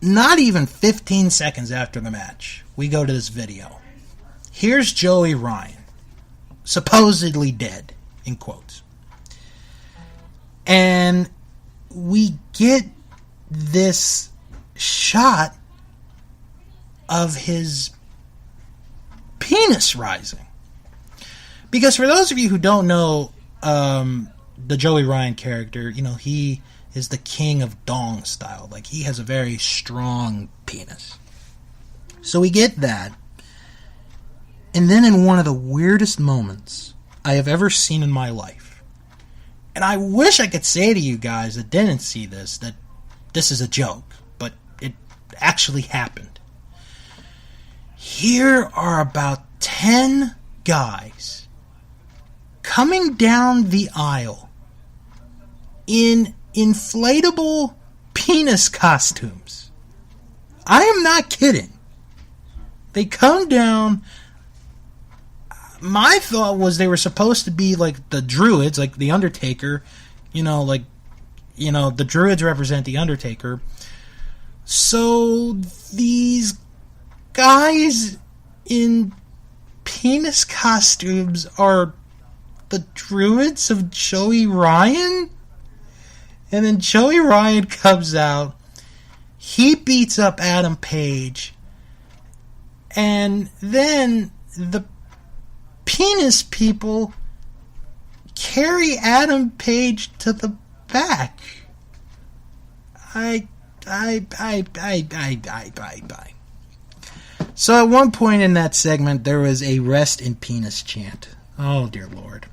not even 15 seconds after the match, we go to this video. Here's Joey Ryan, supposedly dead, in quotes. And we get this shot of his penis rising. Because for those of you who don't know the Joey Ryan character, you know, he is the king of dong style. Like, he has a very strong penis. So we get that. And then in one of the weirdest moments I have ever seen in my life, and I wish I could say to you guys that didn't see this, that this is a joke, but it actually happened. Here are about 10 guys coming down the aisle in inflatable penis costumes. I am not kidding. They come down. My thought was they were supposed to be like the Druids, like the Undertaker. The Druids represent the Undertaker. So these guys in penis costumes are the Druids of Joey Ryan? And then Joey Ryan comes out. He beats up Adam Page. And then the penis people carry Adam Page to the back. I. So at one point in that segment, there was a rest in penis chant. Oh, dear Lord.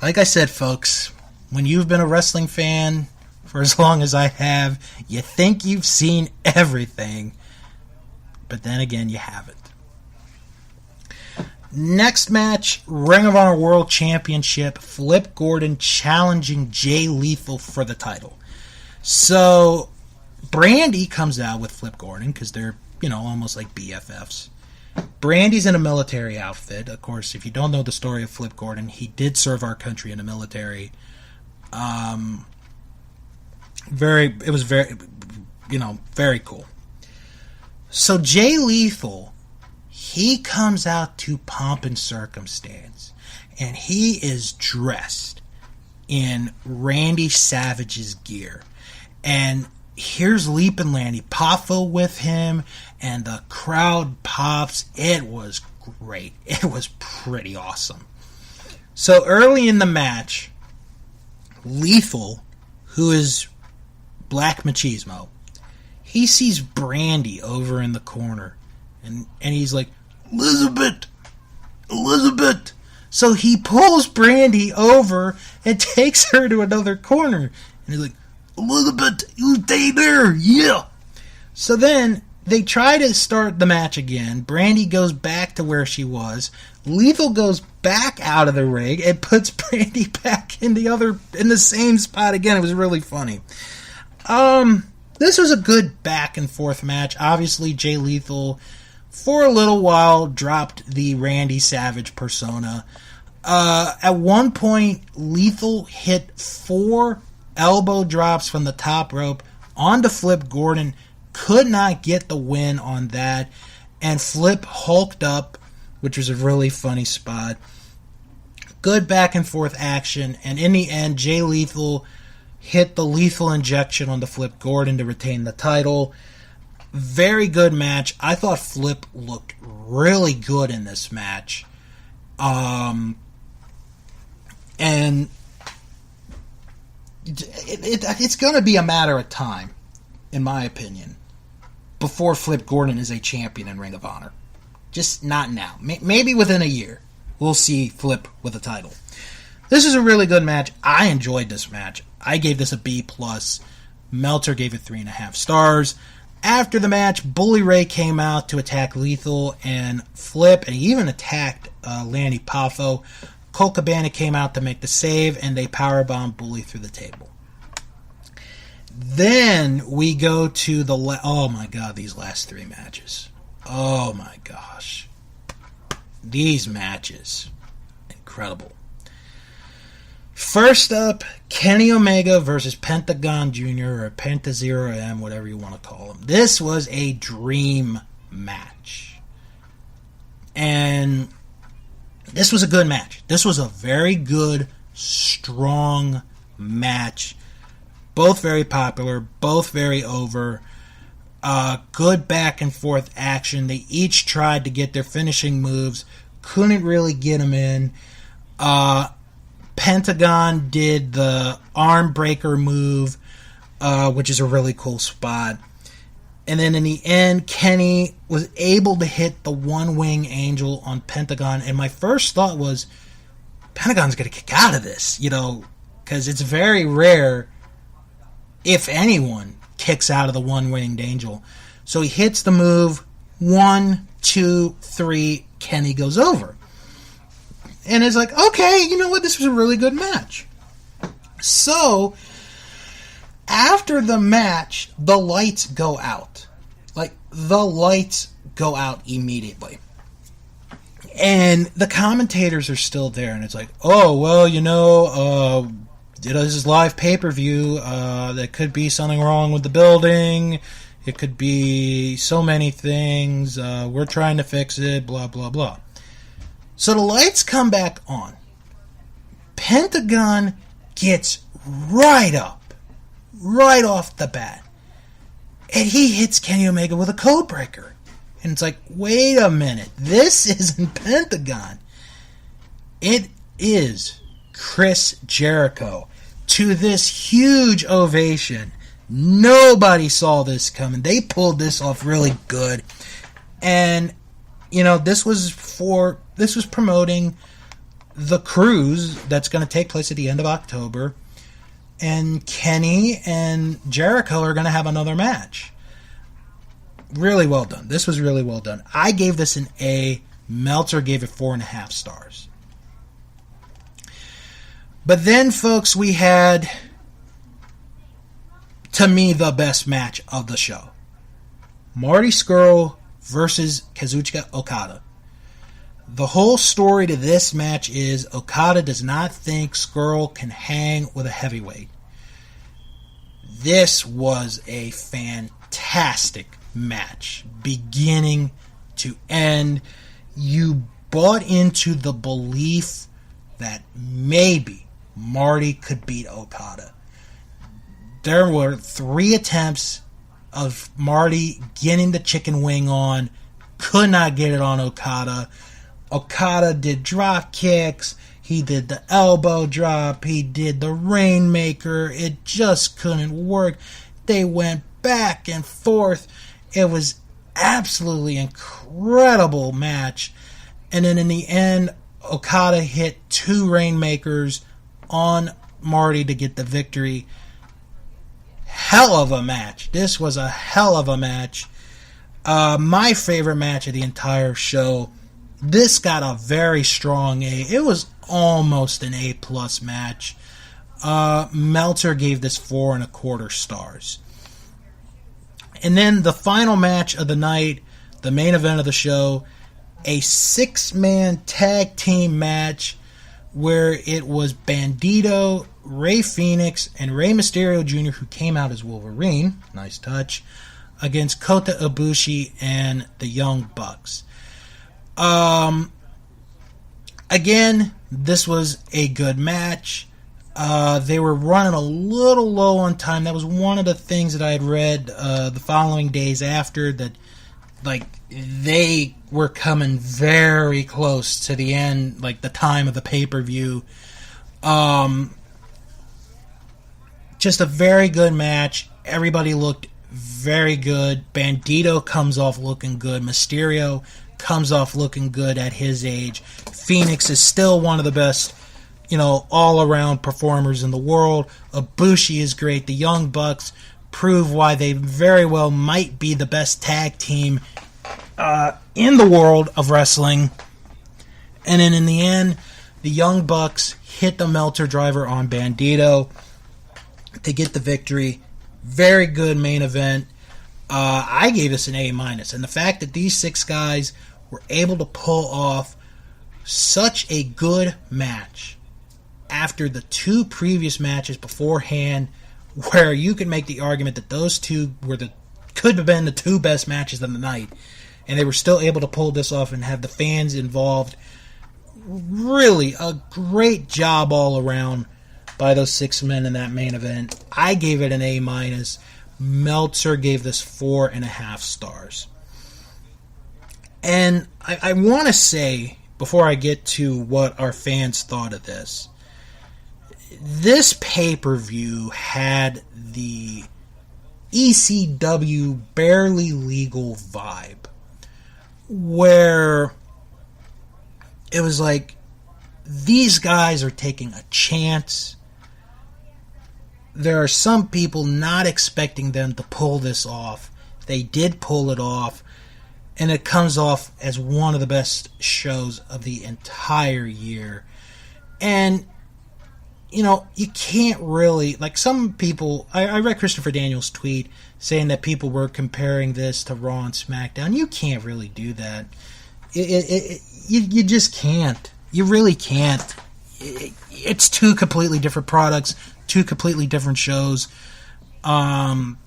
Like I said, folks, when you've been a wrestling fan for as long as I have, you think you've seen everything, but then again, you haven't. Next match, Ring of Honor World Championship, Flip Gordon challenging Jay Lethal for the title. So, Brandy comes out with Flip Gordon because they're, almost like BFFs. Brandy's in a military outfit. Of course, if you don't know the story of Flip Gordon, he did serve our country in the military. It was very cool. So Jay Lethal, he comes out to Pomp and Circumstance, and he is dressed in Randy Savage's gear. And here's Leapin' Lanny Poffo with him, and the crowd pops. It was great. It was pretty awesome. So early in the match, Lethal, who is Black Machismo, he sees Brandy over in the corner, and he's like, Elizabeth! So he pulls Brandy over and takes her to another corner. And he's like, Elizabeth, you stay there, yeah! So then they try to start the match again. Brandy goes back to where she was. Lethal goes back out of the ring and puts Brandy back in the same spot again. It was really funny. This was a good back and forth match. Obviously, Jay Lethal, for a little while, dropped the Randy Savage persona. At one point, Lethal hit 4 elbow drops from the top rope onto Flip Gordon. Could not get the win on that. and Flip hulked up, which was a really funny spot. Good back and forth action, and in the end, Jay Lethal hit the lethal injection on the Flip Gordon to retain the title. Very good match. I thought Flip looked really good in this match. And it's going to be a matter of time, in my opinion, before Flip Gordon is a champion in Ring of Honor. Just not now. Maybe within a year, we'll see Flip with a title. This is a really good match. I enjoyed this match. I gave this a B+. Meltzer gave it 3.5 stars. After the match, Bully Ray came out to attack Lethal and Flip, and he even attacked Lanny Poffo. Colt Cabana came out to make the save, and they powerbombed Bully through the table. Then we go to the... oh my god, these last 3 matches. Oh my gosh. These matches. Incredible. First up, Kenny Omega versus Pentagon Jr. or Penta Zero M, whatever you want to call him. This was a dream match. And this was a good match. This was a very good, strong match. Both very popular, both very over. Good back and forth action. They each tried to get their finishing moves. Couldn't really get them in. Pentagon did the arm breaker move, which is a really cool spot. And then in the end, Kenny was able to hit the one wing angel on Pentagon. And my first thought was, Pentagon's going to kick out of this, because it's very rare, if anyone, kicks out of the one winged angel. So he hits the move, 1, 2, 3, Kenny goes over. And it's like, okay, you know what? This was a really good match. So, after the match, the lights go out. Like, the lights go out immediately. And the commentators are still there. And it's like, oh, well, this is live pay-per-view. There could be something wrong with the building. It could be so many things. We're trying to fix it, blah, blah, blah. So the lights come back on. Pentagon gets right up, right off the bat. And he hits Kenny Omega with a code breaker. And it's like, wait a minute. This isn't Pentagon. It is Chris Jericho. To this huge ovation. Nobody saw this coming. They pulled this off really good. And, this was promoting the cruise that's going to take place at the end of October. And Kenny and Jericho are going to have another match. Really well done. This was really well done. I gave this an A. Meltzer gave it 4.5 stars. But then, folks, we had, to me, the best match of the show. Marty Scurll versus Kazuchika Okada. The whole story to this match is Okada does not think Scurll can hang with a heavyweight. This was a fantastic match, beginning to end. You bought into the belief that maybe Marty could beat Okada. There were 3 attempts of Marty getting the chicken wing on, could not get it on Okada. Okada did drop kicks, he did the elbow drop, he did the Rainmaker, it just couldn't work. They went back and forth. It was absolutely incredible match. And then in the end, Okada hit 2 Rainmakers on Marty to get the victory. Hell of a match. This was a hell of a match. My favorite match of the entire show. This got a very strong A. It was almost an A+ match. Meltzer gave this 4.25 stars. And then the final match of the night, the main event of the show, a 6-man tag team match where it was Bandito, Rey Fenix, and Rey Mysterio Jr., who came out as Wolverine. Nice touch. against Kota Ibushi and the Young Bucks. Again, this was a good match. They were running a little low on time. That was one of the things that I had read the following days after, that like they were coming very close to the end, like the time of the pay-per-view. Just a very good match. Everybody looked very good. Bandito comes off looking good. Mysterio comes off looking good at his age. Phoenix is still one of the best, all-around performers in the world. Ibushi is great. The Young Bucks prove why they very well might be the best tag team in the world of wrestling. And then in the end, the Young Bucks hit the Meltzer driver on Bandito to get the victory. Very good main event. I gave this an A-. And the fact that these 6 guys were able to pull off such a good match after the 2 previous matches beforehand, where you could make the argument that those 2 could have been the 2 best matches of the night, and they were still able to pull this off and have the fans involved. Really a great job all around by those 6 men in that main event. I gave it an A-. Meltzer gave this 4.5 stars. And I want to say, before I get to what our fans thought of this pay-per-view had the ECW barely legal vibe, where it was like, these guys are taking a chance. There are some people not expecting them to pull this off. They did pull it off, and it comes off as one of the best shows of the entire year. And, you can't really, like some people, I read Christopher Daniels' tweet saying that people were comparing this to Raw and SmackDown. You can't really do that. You just can't. You really can't. It's 2 completely different products, 2 completely different shows. You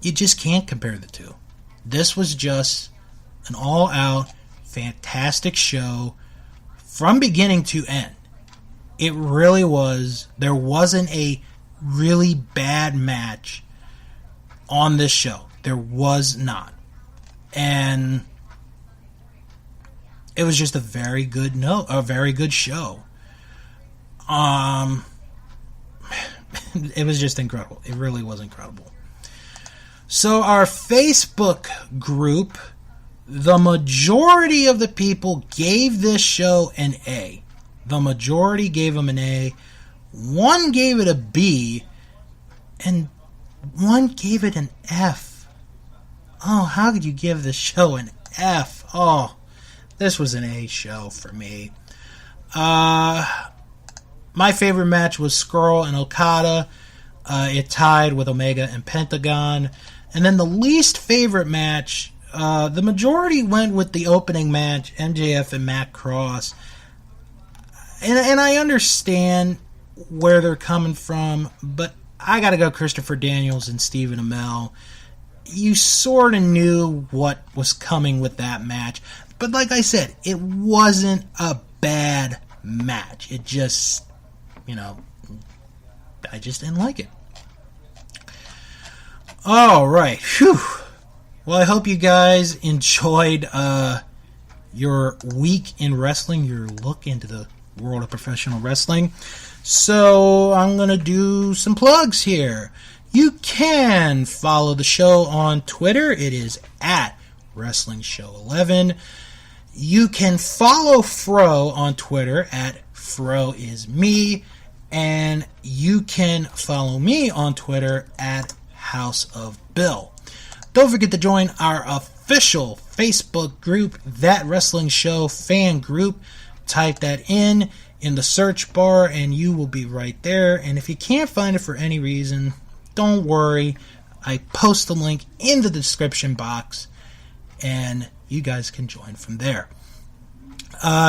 just can't compare the 2. This was just an all-out, fantastic show from beginning to end. It really was. There wasn't a really bad match on this show. There was not. And it was just a very good show. It was just incredible. It really was incredible. So our Facebook group, the majority of the people gave this show an A. The majority gave them an A. 1 gave it a B, and 1 gave it an F. Oh, how could you give this show an F? Oh, this was an A show for me. My favorite match was Skrull and Okada. It tied with Omega and Pentagon. And then the least favorite match, the majority went with the opening match, MJF and Matt Cross. And I understand where they're coming from, but I gotta go Christopher Daniels and Stephen Amell. You sort of knew what was coming with that match. But like I said, it wasn't a bad match. It just, I just didn't like it. All right. Whew. Well, I hope you guys enjoyed your week in wrestling, your look into the world of professional wrestling. So I'm going to do some plugs here. You can follow the show on Twitter. It is at WrestlingShow11. You can follow Fro on Twitter at FroIsMe. And you can follow me on Twitter at House of Bill. Don't forget to join our official Facebook group, That Wrestling Show Fan Group. Type that in the search bar and you will be right there. And if you can't find it for any reason, don't worry. I post the link in the description box and you guys can join from there.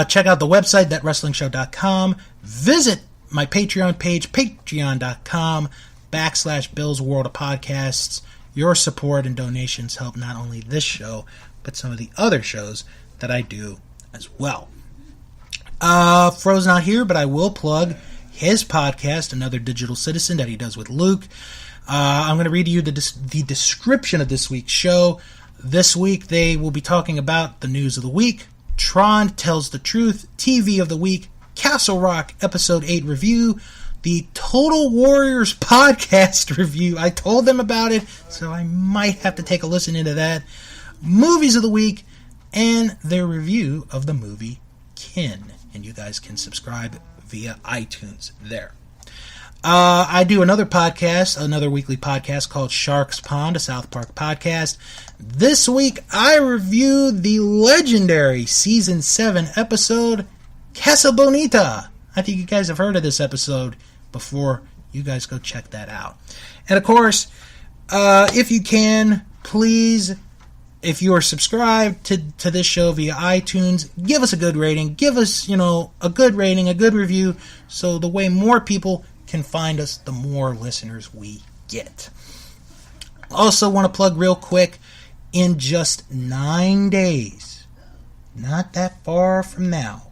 Check out the website, thatwrestlingshow.com. Visit my Patreon page, patreon.com/Bill's World of Podcasts. Your support and donations help not only this show, but some of the other shows that I do as well. Fro's not here, but I will plug his podcast, Another Digital Citizen, that he does with Luke. I'm going to read you the description of this week's show. This week, they will be talking about the news of the week, Tron Tells the Truth, TV of the Week, Castle Rock Episode 8 review, the Total Warriors podcast review. I told them about it, so I might have to take a listen into that. Movies of the Week, and their review of the movie Kin. And you guys can subscribe via iTunes there. I do another podcast, another weekly podcast called Shark's Pond, a South Park podcast. This week, I reviewed the legendary Season 7 episode, Casa Bonita. I think you guys have heard of this episode before. You guys go check that out. And of course, if you can, please, if you are subscribed to this show via iTunes, give us a good rating. Give us, a good rating, a good review, so the way more people can find us, the more listeners we get. Also want to plug real quick, in just 9 days, not that far from now,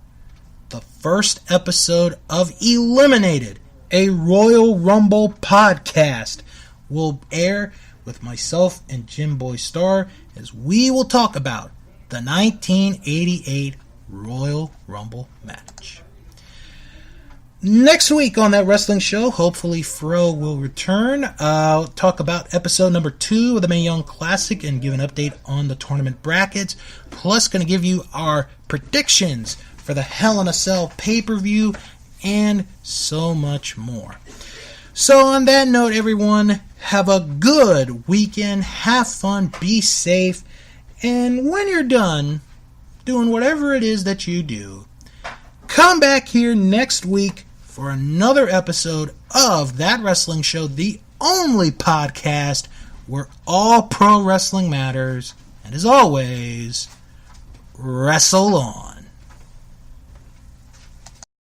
the first episode of Eliminated, a Royal Rumble podcast, will air with myself and Jim Boy Star as we will talk about the 1988 Royal Rumble match. Next week on That Wrestling Show, hopefully Fro will return. I'll talk about episode number 2 of the Mae Young Classic and give an update on the tournament brackets. Plus, going to give you our predictions for the Hell in a Cell pay-per-view and so much more. So on that note, everyone, have a good weekend. Have fun. Be safe. And when you're done doing whatever it is that you do, come back here next week for another episode of That Wrestling Show, the only podcast where all pro wrestling matters. And as always, wrestle on.